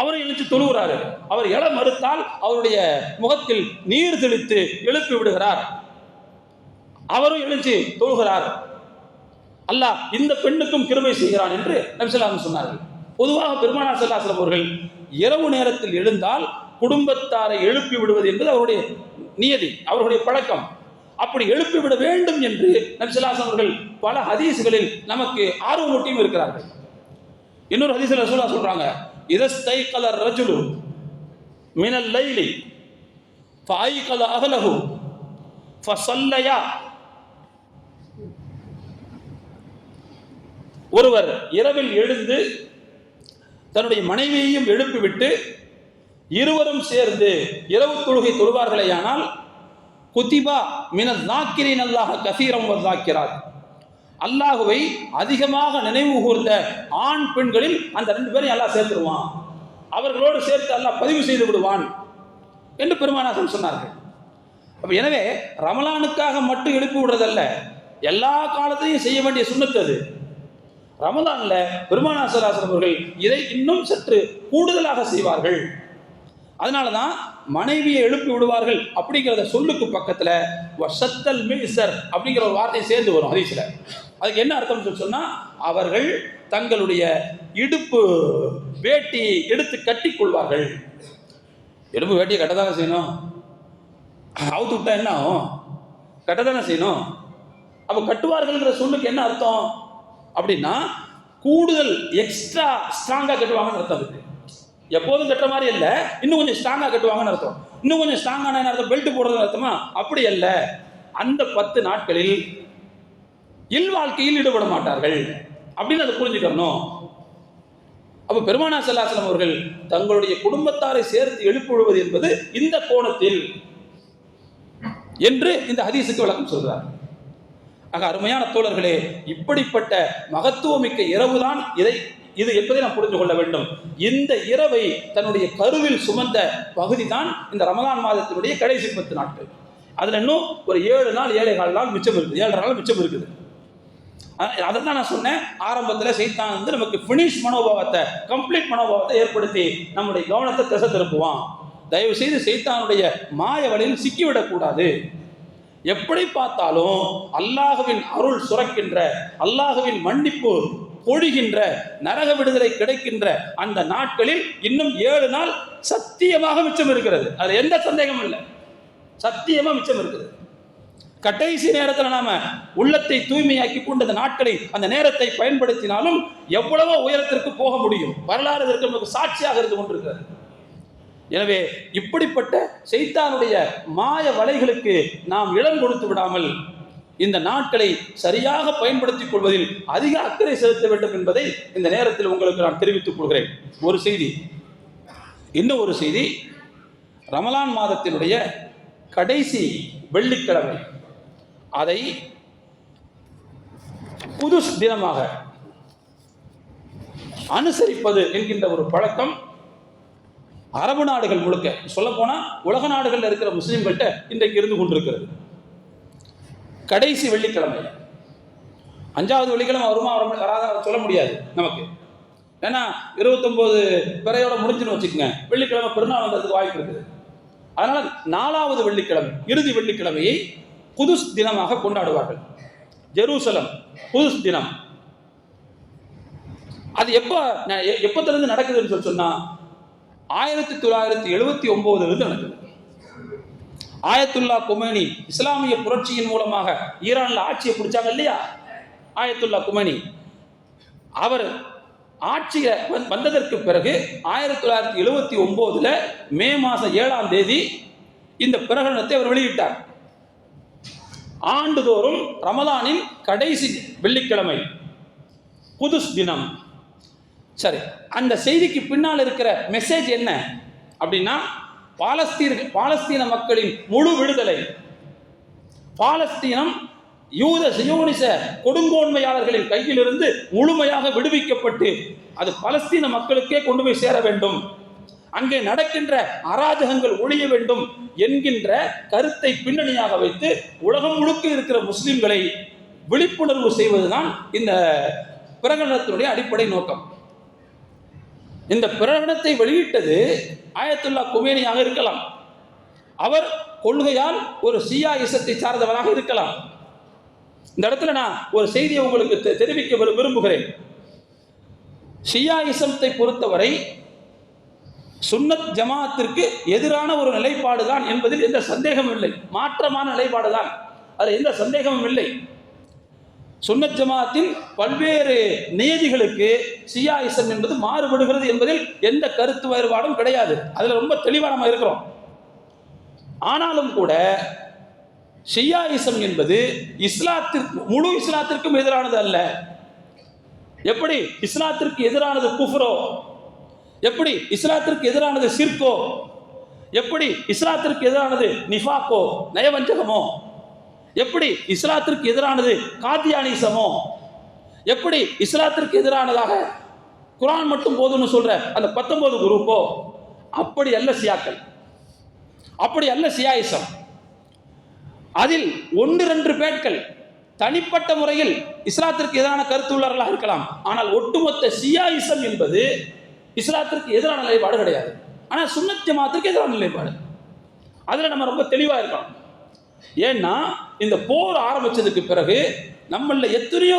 அவரை எழுச்சி தொழுகிறாரு. அவர் எழ மறுத்தால் அவருடைய முகத்தில் நீர் தெளித்து எழுப்பி விடுகிறார். அவரும் எழுச்சி தொழுகிறார். அல்லாஹ் இந்த பெண்ணுக்கும் கிருபை செய்கிறான் என்று நபி ஸல்லல்லாஹு அலைஹி வஸல்லம் சொன்னார்கள். பொதுவாக பெருமானார் ஸல்லல்லாஹு அலைஹி வஸல்லம் அவர்கள் இரவு நேரத்தில் எழுந்தால் குடும்பத்தாரை எழுப்பி விடுவது என்பது அவருடைய நியதி, அவருடைய பழக்கம். அப்படி எழுப்பிவிட வேண்டும் என்று நபி ஸல்லல்லாஹு அலைஹி வஸல்லம் அவர்கள் பல ஹதீஸ்களில் நமக்கு ஆர்வமூட்டியும் இருக்கிறார்கள். இன்னொரு ஹதீஸ்ல ரசூலுல்லாஹ் சொல்றாங்க, இதஸ்தைகல ரஜுலு மினல் லைலி ஃபஐகல அஹ்லஹு ஃபஸல்லயா. ஒருவர் இரவில் எழுந்து தன்னுடைய மனைவியையும் எழுப்பிவிட்டு இருவரும் சேர்ந்து இரவு தொழுகை தொழுவார்களேயானால் குதிபா மினல் நாக்கிரின் அல்லாஹ் கசீரம் வர்தாக்கிறார். அல்லாஹுவை அதிகமாக நினைவு கூர்ந்த ஆண் பெண்களில் அந்த 2 பேரையும் அல்லாஹ் சேர்த்துருவான், அவர்களோடு சேர்த்து அல்லாஹ் பதிவு செய்து விடுவான் என்று பெருமானார் சொன்னார்கள். அப்ப எனவே ரமலானுக்காக மட்டும் எழுப்பி விடுறதல்ல, எல்லா காலத்திலையும் செய்ய வேண்டிய சுன்னத்து அது. ரமலான்ல பெருமானார் ஸல்லல்லாஹு அலைஹி வஸல்லம் அவர்கள் இதை இன்னும் சற்று கூடுதலாக செய்வார்கள். அதனாலதான் மனைவியை எழுப்பி விடுவார்கள் அப்படிங்கிறத சொல்லுக்கு பக்கத்துல வஷத்தல் மிஸ்ர் அப்படிங்கிற ஒரு வார்த்தை சேர்ந்து வரும் ஹதீஸ்ல. அதுக்கு என்ன அர்த்தம் சொன்னா, அவர்கள் தங்களுடைய இடுப்பு வேட்டி எடுத்து கட்டி கொள்வார்கள். இடுப்பு வேட்டியை கட்டதானே செய்யணும், அவுத்து விட்டா என்ன ஆகும், கட்டதானே செய்யணும். அப்ப கட்டுவார்கள்ங்கிற சொல்லுக்கு என்ன அர்த்தம் அப்படின்னா, கூடுதல் எக்ஸ்ட்ரா ஸ்ட்ராங்கா கட்டுவாங்கன்னு அர்த்தம் இருக்கு. எப்போதும் கட்டுற மாதிரி இல்லை, இன்னும் கொஞ்சம் ஸ்ட்ராங்கா கட்டுவாங்கன்னு அர்த்தம். இன்னும் கொஞ்சம் ஸ்ட்ராங்கான அர்த்தம் பெல்ட் போடுறது அர்த்தமா? அப்படி அல்ல. அந்த 10 நாட்களில் இல்வாழ்க்கையில் ஈடுபட மாட்டார்கள் அப்படின்னு அதை புரிஞ்சுக்கணும். அப்ப பெருமானார் ஸல்லல்லாஹு அலைஹி வஸல்லம் அவர்கள் தங்களுடைய குடும்பத்தாரை சேர்த்து எழுப்பிவிடுவது என்பது இந்த கோணத்தில் என்று இந்த ஹதீஸுக்கு விளக்கம் சொல்றார். ஆக அருமையான தோழர்களே, இப்படிப்பட்ட மகத்துவமிக்க இரவுதான் இது என்பதை நாம் புரிந்து கொள்ள வேண்டும். இந்த இரவை தன்னுடைய கருவில் சுமந்த பகுதி தான் இந்த ரமலான் மாதத்தினுடைய கடைசி 10 நாட்கள். அதுல இன்னும் ஒரு 7 நாள் 7.25 நாள் மிச்சம் இருக்குது, 7.5 நாள் மிச்சம் இருக்குது. அதை தான் நான் சொன்னேன், ஆரம்பத்தில் சைத்தான் வந்து நமக்கு ஃபினிஷ் மனோபாவத்தை, கம்ப்ளீட் மனோபாவத்தை ஏற்படுத்தி நம்முடைய கவனத்தை திசை திருப்புவான். தயவு செய்து சைத்தானுடைய மாய வழியில் சிக்கிவிடக்கூடாது. எப்படி பார்த்தாலும் அல்லாஹ்வின் அருள் சுரக்கின்ற, அல்லாஹ்வின் மன்னிப்பு பொழிகின்ற, நரக விடுதலை கிடைக்கின்ற அந்த நாட்களில் இன்னும் 7 நாள் சத்தியமாக மிச்சம் இருக்கிறது. அது எந்த சந்தேகமும் இல்லை, சத்தியமா மிச்சம் இருக்குது. கடைசி நேரத்தில் நாம உள்ளத்தை தூய்மையாக்கி கொண்டு அந்த நாட்களை, அந்த நேரத்தை பயன்படுத்தினாலும் எவ்வளவோ உயரத்திற்கு போக முடியும். வரலாறு இதற்கு நமக்கு சாட்சியாக இருந்து கொண்டிருக்கிறது. எனவே இப்படிப்பட்ட சைத்தானுடைய மாய வலைகளுக்கு நாம் இடம் கொடுத்து விடாமல் இந்த நாட்களை சரியாக பயன்படுத்திக் கொள்வதில் அதிக அக்கறை செலுத்த வேண்டும் என்பதை இந்த நேரத்தில் உங்களுக்கு நான் தெரிவித்துக் கொள்கிறேன். ஒரு செய்தி, இன்னும் ஒரு செய்தி, ரமலான் மாதத்தினுடைய கடைசி வெள்ளிக்கிழமை அதை குதுஸ் தினமாக அனுசரிப்பது என்கின்ற ஒரு பழக்கம் அரபு நாடுகள் முழுக்க, சொல்ல போனா உலக நாடுகளில் இருக்கிற முஸ்லிம்கள்ட்ட இன்றைக்கு இருந்து கொண்டிருக்கிறது. கடைசி வெள்ளிக்கிழமை, 5வது வெள்ளிக்கிழமை வருமா வராத சொல்ல முடியாது நமக்கு. ஏன்னா 29 பிறையோட முடிஞ்சுன்னு வச்சுக்கோங்க, வெள்ளிக்கிழமை பெருநாள் வந்ததுக்கு வாய்ப்பு இருக்குது. அதனால 4வது வெள்ளிக்கிழமை, இறுதி வெள்ளிக்கிழமையை குதுஸ் தினமாக கொண்டாடுவார்கள். ஜெருசலம் குதுஸ் தினம். அது எப்பத்திலிருந்து நடக்குதுன்னு சொன்னா 1979 இருந்து நடக்குது. ஆயத்துல்லா குமேனி இஸ்லாமிய புரட்சியின் மூலமாக ஈரான்ல ஆட்சியை பிடிச்சாங்க இல்லையா, ஆயத்துல்லா குமேனி அவர் ஆட்சிய வந்ததற்கு பிறகு 1979 மே மாதம் 7ஆம் தேதி இந்த பிரகடனத்தை அவர் வெளியிட்டார். ஆண்டுதோறும் ரமலானின் கடைசி வெள்ளிக்கிழமை குதுஸ் தினம். சரி, அந்த செய்திக்கு பின்னால் இருக்கிற மெசேஜ் என்ன அப்படின்னா, பாலஸ்தீன மக்களின் முழு விடுதலை. பாலஸ்தீனம் யூத சியோனிச கொடுங்கோன்மையாளர்களின் கையிலிருந்து முழுமையாக விடுவிக்கப்பட்டு அது பலஸ்தீன மக்களுக்கே கொண்டு போய் சேர வேண்டும், அங்கே நடக்கின்ற அராஜகங்கள் ஒழிய வேண்டும் என்கின்ற கருத்தை பின்னணியாக வைத்து உலகம் முழுக்க இருக்கிற முஸ்லிம்களை விழிப்புணர்வு செய்வதுதான் இந்த பிரகடனத்தினுடைய அடிப்படை நோக்கம். இந்த பிரகடனத்தை வெளியிட்டது ஆயத்துல்லா குமேனியாக இருக்கலாம், அவர் கொள்கையால் ஒரு ஷியா இசத்தை சார்ந்தவராக இருக்கலாம். இந்த இடத்துல நான் ஒரு செய்தியை உங்களுக்கு தெரிவிக்க விரும்புகிறேன். ஷியா இசத்தை பொறுத்தவரை சுன்னத் ஜமாத்திற்கு எதிரான ஒரு நிலைப்பாடு தான் என்பதில் எந்த சந்தேகமும் இல்லை, மாற்றமான நிலைப்பாடு தான், அதில் எந்த சந்தேகமும் இல்லை. சுன்னத் ஜமாத்தின் பல்வேறு நியதிகளுக்கு ஷியாயிசம் என்பது மாறுபடுகிறது என்பதில் எந்த கருத்து வேறுபாடும் கிடையாது, அதில் ரொம்ப தெளிவாக நம்ம இருக்கிறோம். ஆனாலும் கூட ஷியாயிசம் என்பது முழு இஸ்லாத்திற்கும் எதிரானது அல்ல. எப்படி இஸ்லாத்திற்கு எதிரானது குஃப்ரோ, எப்படி இஸ்லாத்திற்கு எதிரானது ஷிர்கோ, எப்படி இஸ்லாத்திற்கு எதிரானது நிஃபாக்கோ, நயவஞ்சகமோ, எப்படி இஸ்லாத்திற்கு எதிரானது காதியானிசமோ, எப்படி இஸ்லாத்திற்கு எதிரானதாக குர்ஆன் மட்டும் போதும்னு சொல்ற அந்த 19 குரூப்போ, அப்படி அல்ல சியாக்கள், அப்படி அல்ல சியாயிசம். அதில் 1-2 பேர்கள் தனிப்பட்ட முறையில் இஸ்லாத்திற்கு எதிரான கருத்து உள்ளவர்களாக இருக்கலாம். ஆனால் ஒட்டுமொத்த சியாயிசம் என்பது இஸ்லாத்திற்கு எதிரான நிலைப்பாடு கிடையாது. ஆனால் சுன்னத் ஜமாத்துக்கு எதிரான நிலைப்பாடு. அதில் நம்ம ரொம்ப தெளிவாக இருக்கணும். ஏன்னா இந்த போர் ஆரம்பிச்சதுக்கு பிறகு நம்மள எத்தனையோ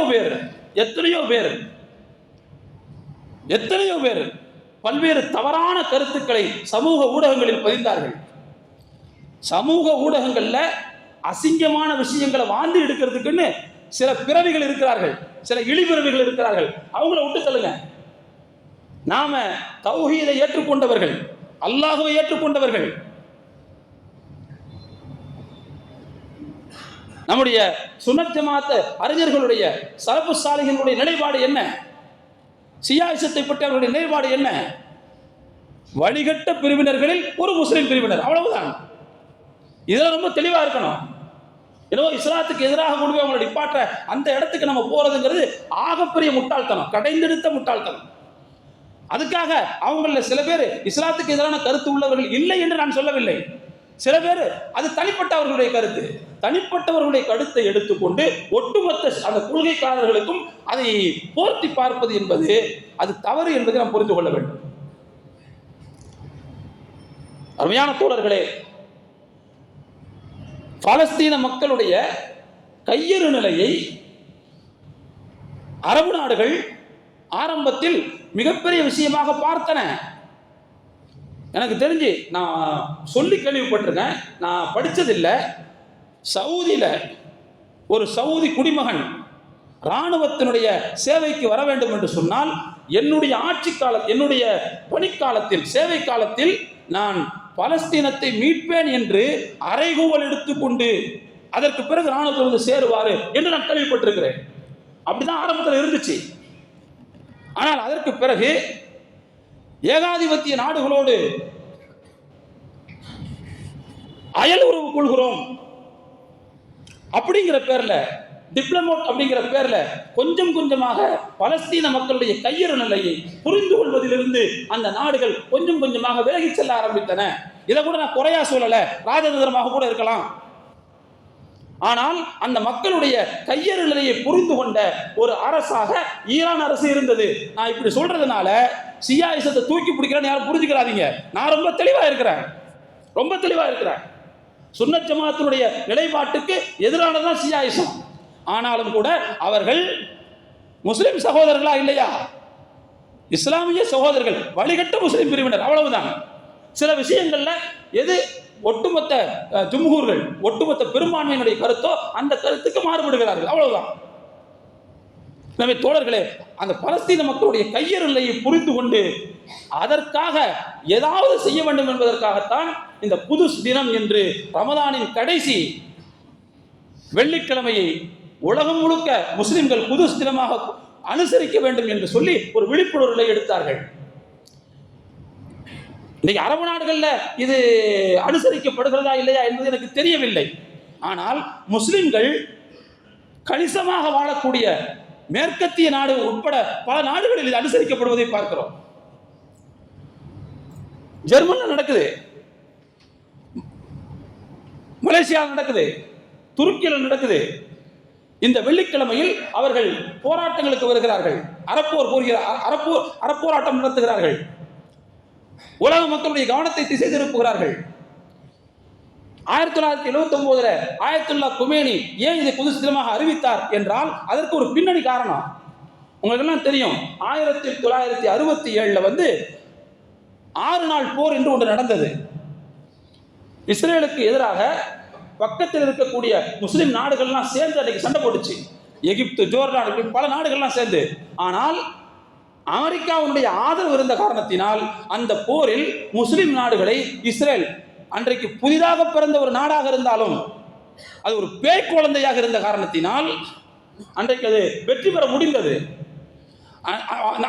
பேர் பல்வேறு தவறான கருத்துக்களை சமூக ஊடகங்களில் பதிந்தார்கள். சமூக ஊடகங்கள்ல அசிங்கமான விஷயங்களை வாந்தி எடுக்கிறதுக்குன்னு சில பிறவிகள் இருக்கிறார்கள், சில இழிபிறவிகள் இருக்கிறார்கள். அவங்கள விட்டு தள்ளுங்க. நாம தௌஹீதை ஏற்றுக்கொண்டவர்கள், அல்லாஹ்வை ஏற்றுக்கொண்டவர்கள். நம்முடைய சுன்னத் ஜமாத் அறிஞர்களுடைய சலஃபு சாலிஹீன்களுடைய நிலைப்பாடு என்ன? சியாயிசத்தை பற்றி அவருடைய நிலைப்பாடு என்ன? வழிகட்ட பிரிவினர்களில் ஒரு முஸ்லிம் பிரிவினர், அவ்வளவுதான். இதெல்லாம் ரொம்ப தெளிவா இருக்கணும். ஏதோ இஸ்லாத்துக்கு எதிராக கொண்டு போய் அவங்களை நிப்பாற்ற அந்த இடத்துக்கு நம்ம போறதுங்கிறது ஆகப்பெரிய முட்டாள்தனம், கடைந்தெடுத்த முட்டாள்தனம். அதுக்காக அவங்கள சில பேர் இஸ்லாத்துக்கு எதிரான கருத்து உள்ளவர்கள் இல்லை என்று நான் சொல்லவில்லை. சில பேர் அது தனிப்பட்டவர்களுடைய கருத்து, தனிப்பட்டவர்களுடைய கருத்தை எடுத்துக்கொண்டு ஒட்டுமொத்த அந்த கொள்கைக்காரர்களுக்கும் அதை போர்த்தி பார்ப்பது என்பது அது தவறு என்பதை நாம் புரிந்து கொள்ள வேண்டும். அருமையான தோழர்களே, பாலஸ்தீன மக்களுடைய கையறு நிலையை அரபு நாடுகள் ஆரம்பத்தில் மிகப்பெரிய விஷயமாக பார்த்தன. எனக்கு தெரிஞ்சு நான் சொல்லி கேள்விப்பட்டிருக்கேன், நான் படித்ததில்லை. சவுதியில் ஒரு சவுதி குடிமகன் இராணுவத்தினுடைய சேவைக்கு வர வேண்டும் என்று சொன்னால், என்னுடைய ஆட்சி காலம், என்னுடைய பணிக்காலத்தில், சேவை காலத்தில் நான் பலஸ்தீனத்தை மீட்பேன் என்று அறைகூவல் எடுத்துக்கொண்டு அதற்கு பிறகு இராணுவத்தில் வந்து சேருவார் என்று நான் கேள்விப்பட்டிருக்கிறேன். அப்படிதான் ஆரம்பத்தில் இருந்துச்சு. ஆனால் அதற்கு பிறகு ஏகாதிபத்திய நாடுகளோடு அயல் உறவு கொள்கிறோம் அப்படிங்கிற பேர்ல, டிப்ளமேட் அப்படிங்கிற பேர்ல கொஞ்சம் கொஞ்சமாக பலஸ்தீன மக்களுடைய கையறு நிலையை புரிந்து கொள்வதிலிருந்து அந்த நாடுகள் கொஞ்சம் கொஞ்சமாக விலகி செல்ல ஆரம்பித்தன. இதை கூட நான் குறையா சொல்லல, ராஜதந்திரமாக கூட இருக்கலாம். ஆனால் அந்த மக்களுடைய கையறு நிலையை புரிந்து கொண்ட ஒரு அரசாக ஈரான் அரசு இருந்தது. நான் இப்படி சொல்றதுனால சியாயிசத்தை தூக்கி பிடிக்கிறேன்னு யாரும் புரிஞ்சுக்கிறாதீங்க. நான் ரொம்ப தெளிவா இருக்கிறேன். சுன்னத் ஜமாத்தினுடைய நிலைப்பாட்டுக்கு எதிரானதான் சியாயிசம். ஆனாலும் கூட அவர்கள் முஸ்லிம் சகோதரர்களா இல்லையா? இஸ்லாமிய சகோதரர்கள், வழிகட்ட முஸ்லிம் பிரிவினர், அவ்வளவுதான். சில விஷயங்கள்ல எது ஒட்டுமொத்த ஜும்ஹூர்கள், ஒட்டுமொத்த பெரும்பான்மையினுடைய கருத்தோ அந்த கருத்துக்கு மாறுபடுகிறார்கள், அவ்வளவுதான். எனவே தோழர்களே, அந்த பலஸ்தீன மக்களுடைய கையறு நிலையை புரிந்து கொண்டு அதற்காக ஏதாவது செய்ய வேண்டும் என்பதற்காகத்தான் இந்த குதுஸ் தினம் என்று ரமதானின் கடைசி வெள்ளிக்கிழமையை உலகம் முழுக்க முஸ்லிம்கள் குதுஸ் தினமாக அனுசரிக்க வேண்டும் என்று சொல்லி ஒரு விழிப்புணர்வை எடுத்தார்கள். இன்னைக்கு அரபு நாடுகள்ல இது அனுசரிக்கப்படுகிறதா இல்லையா என்பது எனக்கு தெரியவில்லை. ஆனால் முஸ்லிம்கள் கணிசமாக வாழக்கூடிய மேற்கத்திய நாடு உட்பட பல நாடுகளில் இது அனுசரிக்கப்படுவதை பார்க்கிறோம். ஜெர்மன்ல நடக்குது, மலேசியாவில் நடக்குது, துருக்கியில் நடக்குது. இந்த வெள்ளிக்கிழமையில் அவர்கள் போராட்டங்களுக்கு வருகிறார்கள், அறப்போராட்டம் நடத்துகிறார்கள், உலக மக்களுடைய கவனத்தை திசை திருப்புகிறார்கள். 1979 ஆயத்துல்லா குமேனி ஏன் இதை குதுஸ் தினமாக அறிவித்தார் என்றால் அதற்கு ஒரு பின்னணி காரணம் உங்களுக்கு எல்லாம் தெரியும். 1967 6 நாள் போர் என்று ஒன்று நடந்தது. இஸ்ரேலுக்கு எதிராக பக்கத்தில் இருக்கக்கூடிய முஸ்லிம் நாடுகள்லாம் சேர்ந்து அன்றைக்கு சண்டை போட்டுச்சு. எகிப்து, ஜோர்டான், பல நாடுகள்லாம் சேர்ந்து. ஆனால் அமெரிக்காவுடைய ஆதரவு இருந்த காரணத்தினால் அந்த போரில் முஸ்லிம் நாடுகளை இஸ்ரேல், அன்றைக்கு புதிதாக பிறந்த ஒரு நாடாக இருந்தாலும் அது ஒரு பேய் குழந்தையாக இருந்த காரணத்தினால் அன்றைக்கு அது வெற்றி பெற முடிந்தது.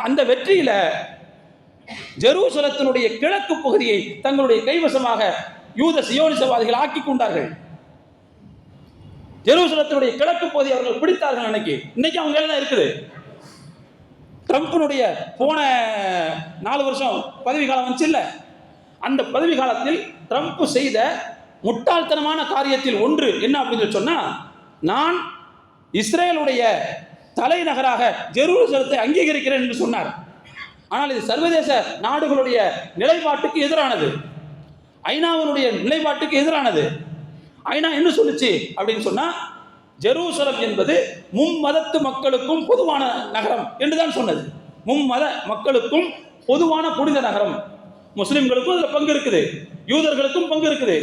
அந்த வெற்றியில ஜெருசலத்தினுடைய கிழக்கு பகுதியை தங்களுடைய கைவசமாக யூத சியோனிசவாதிகள் ஆக்கி கொண்டார்கள். ஜெருசலத்தினுடைய கிழக்கு பகுதி அவர்கள் பிடித்தார்கள். இன்னைக்கு அவங்க தான் இருக்குது. ட்ரம்ப்னுடைய போன 4 வருஷம் பதவி காலம் வந்துச்சு இல்ல, அந்த பதவி காலத்தில் ட்ரம்ப் செய்த முட்டாள்தனமான காரியத்தில் ஒன்று என்ன அப்படின்னு சொன்னா, நான் இஸ்ரேலுடைய தலைநகராக ஜெருசலத்தை அங்கீகரிக்கிறேன் என்று சொன்னார். ஆனால் இது சர்வதேச நாடுகளுடைய நிலைப்பாட்டுக்கு எதிரானது, ஐநாவினுடைய நிலைப்பாட்டுக்கு எதிரானது. ஐநா என்ன சொல்லுச்சு அப்படின்னு சொன்னா, ஜெருசலம் என்பது மும்மதத்து மக்களுக்கும் பொதுவான நகரம் என்றுதான் சொன்னது. மும்மத மக்களுக்கும் பொதுவான புனித நகரம். முஸ்லிம்களுக்கும் அதில் பங்கு இருக்குது, யூதர்களுக்கும் பங்கு இருக்குது,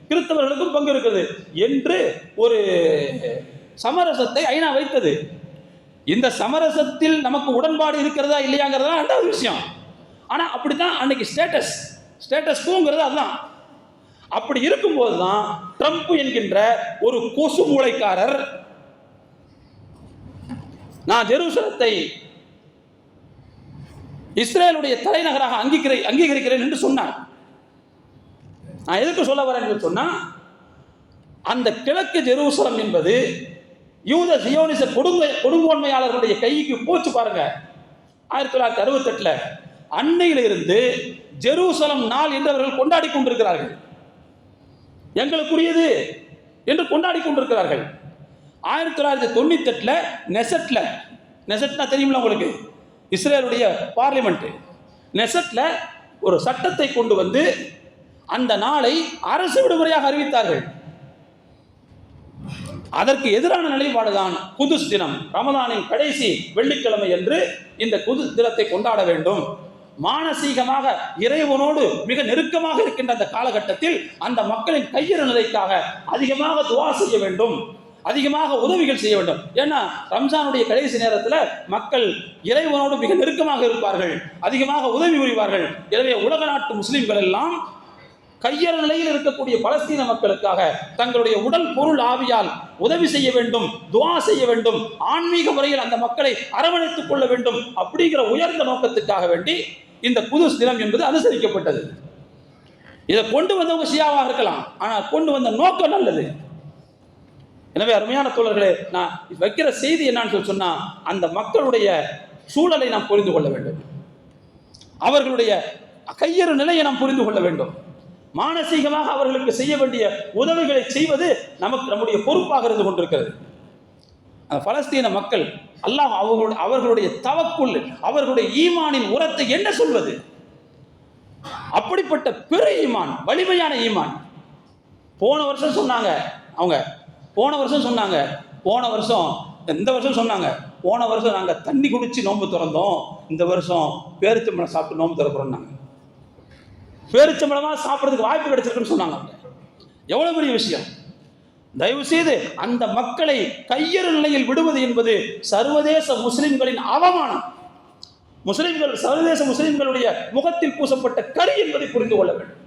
கிறிஸ்தவர்களுக்கும் பங்கு இருக்குது என்று ஒரு சமரசத்தை ஐநா வைத்தது. இந்த சமரசத்தில் நமக்கு உடன்பாடு இருக்கிறதா இல்லையாங்கிறதா ரெண்டாவது விஷயம். ஆனால் அப்படித்தான் அன்னைக்கு ஸ்டேட்டஸ் கோங்கிறது அதுதான். அப்படி இருக்கும்போது தான் ட்ரம்ப் என்கின்ற ஒரு கொசு மூளைக்காரர் நான் ஜெருசலத்தை இஸ்ரேலுடைய தலைநகராக அங்கீகரிக்கிறேன் என்று சொன்னார். நான் எதுக்கு சொல்ல வரேன் என்று சொன்னா, அந்த கிழக்கு ஜெருசலம் என்பது யூத சியோனிச கொடுங்கோன்மையாளர்களுடைய கைக்கு போச்சு பாருங்க. 1968 அன்னையிலிருந்து ஜெருசலம் நாள் என்று அவர்கள் கொண்டாடி கொண்டிருக்கிறார்கள். எங்களுக்குரியது என்று கொண்டாடி கொண்டிருக்கிறார்கள். 1998 நெசட்னா தெரியுமில்ல உங்களுக்கு, இஸ்ரேலுடைய பார்லிமெண்ட் நெசட்ல ஒரு சட்டத்தை கொண்டு வந்து அந்த நாளை அரசு விடுமுறையாக அறிவித்தார்கள். அதற்கு எதிரான நிலைப்பாடுதான் குதுஸ் தினம். ரமதானின் கடைசி வெள்ளிக்கிழமை என்று இந்த குதுஸ் தினத்தை கொண்டாட வேண்டும். மானசீகமாக இறைவனோடு மிக நெருக்கமாக இருக்கின்ற அந்த காலகட்டத்தில் அந்த மக்களின் கையிற நிலைக்காக அதிகமாக துவா செய்ய வேண்டும், அதிகமாக உதவிகள் செய்ய வேண்டும். ஏன்னா ரம்ஜானுடைய கடைசி நேரத்தில் மக்கள் இறைவனோடு மிக நெருக்கமாக இருப்பார்கள், அதிகமாக உதவி புரிவார்கள். எனவே உலக நாட்டு முஸ்லிம்கள் எல்லாம் கையற நிலையில் இருக்கக்கூடிய பலஸ்தீன மக்களுக்காக தங்களுடைய உடல் பொருள் ஆவியால் உதவி செய்ய வேண்டும், துவா செய்ய வேண்டும், ஆன்மீக முறையில் அந்த மக்களை அரவணைத்துக் கொள்ள வேண்டும். அப்படிங்கிற உயர்ந்த நோக்கத்துக்காக வேண்டி இந்த குதுஸ் தினம் என்பது அனுசரிக்கப்பட்டது. இதை கொண்டு வந்தவங்க ஷியாவாக இருக்கலாம், ஆனால் கொண்டு வந்த நோக்கம் நல்லது. எனவே அருமையான தோழர்களே, நான் வைக்கிற செய்தி என்னன்னு சொன்னா, அந்த மக்களுடைய சூழலை நாம் புரிந்து கொள்ள வேண்டும், அவர்களுடைய கையறு நிலையை நாம் புரிந்து கொள்ள வேண்டும். மானசீகமாக அவர்களுக்கு செய்ய வேண்டிய உதவிகளை செய்வது நம்முடைய பொறுப்பாக இருந்து கொண்டிருக்கிறது. அந்த பலஸ்தீன மக்கள் அல்லாஹ் அவர்களுடைய தவக்குள், அவர்களுடைய ஈமானின் உரத்தை என்ன சொல்வது? அப்படிப்பட்ட பெரு ஈமான், வலிமையான ஈமான். போன வருஷம் சொன்னாங்க, இந்த வருஷம் சொன்னாங்க, போன வருஷம் நாங்கள் தண்ணி குடிச்சு நோன்பு திறந்தோம், இந்த வருஷம் பேரிச்சம்பழம் சாப்பிட்டு நோன்பு திறக்கிறோம். பேரிச்சம்பழமா சாப்பிட்றதுக்கு வாய்ப்பு கிடைச்சிருக்குன்னு சொன்னாங்க. எவ்வளவு பெரிய விஷயம்! தயவு செய்து அந்த மக்களை கையறு நிலையில் விடுவது என்பது சர்வதேச முஸ்லிம்களின் அவமானம். சர்வதேச முஸ்லிம்களுடைய முகத்தில் பூசப்பட்ட கரி என்பதை புரிந்து கொள்ள வேண்டும்.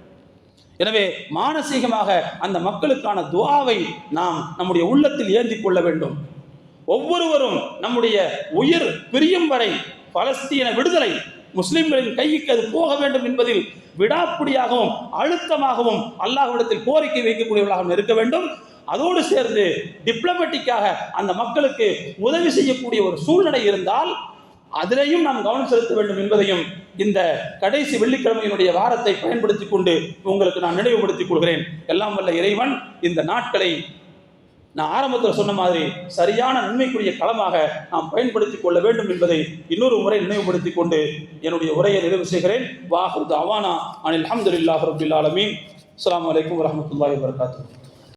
எனவே மானசீகமாக அந்த மக்களுக்கான துஆவை நாம் நம்முடைய உள்ளத்தில் ஏந்திக் கொள்ள வேண்டும். ஒவ்வொருவரும் நம்முடைய உயிர் பிரியும் வரை பலஸ்தீன விடுதலை முஸ்லிம்களின் கைக்கு அது போக வேண்டும் என்பதில் விடாப்பிடியாகவும் அழுத்தமாகவும் அல்லாஹ்விடத்தில் கோரிக்கை வைக்கக்கூடியவர்களாக இருக்க வேண்டும். அதோடு சேர்ந்து டிப்ளமேட்டிக்காக அந்த மக்களுக்கு உதவி செய்யக்கூடிய ஒரு சூழ்நிலை இருந்தால் அதிலையும் நாம் கவனம் செலுத்த வேண்டும் என்பதையும் இந்த கடைசி வெள்ளிக்கிழமையினுடைய வாரத்தை பயன்படுத்தி கொண்டு உங்களுக்கு நான் நினைவுபடுத்திக் கொள்கிறேன். எல்லாம் வல்ல இறைவன் இந்த நாட்களை நான் ஆரம்பத்தில் சொன்ன மாதிரி சரியான நன்மைக்குரிய களமாக நாம் பயன்படுத்திக் கொள்ள வேண்டும் என்பதை இன்னொரு முறை நினைவுபடுத்திக் கொண்டு என்னுடைய உரையை நிறைவு செய்கிறேன். வாஹிரு தஅவானா அனில் ஹம்துலில்லாஹி ரப்பில் ஆலமீன். அஸ்ஸலாமு அலைக்கும் வரஹ்மத்துல்லாஹி வபரகாத்துஹு.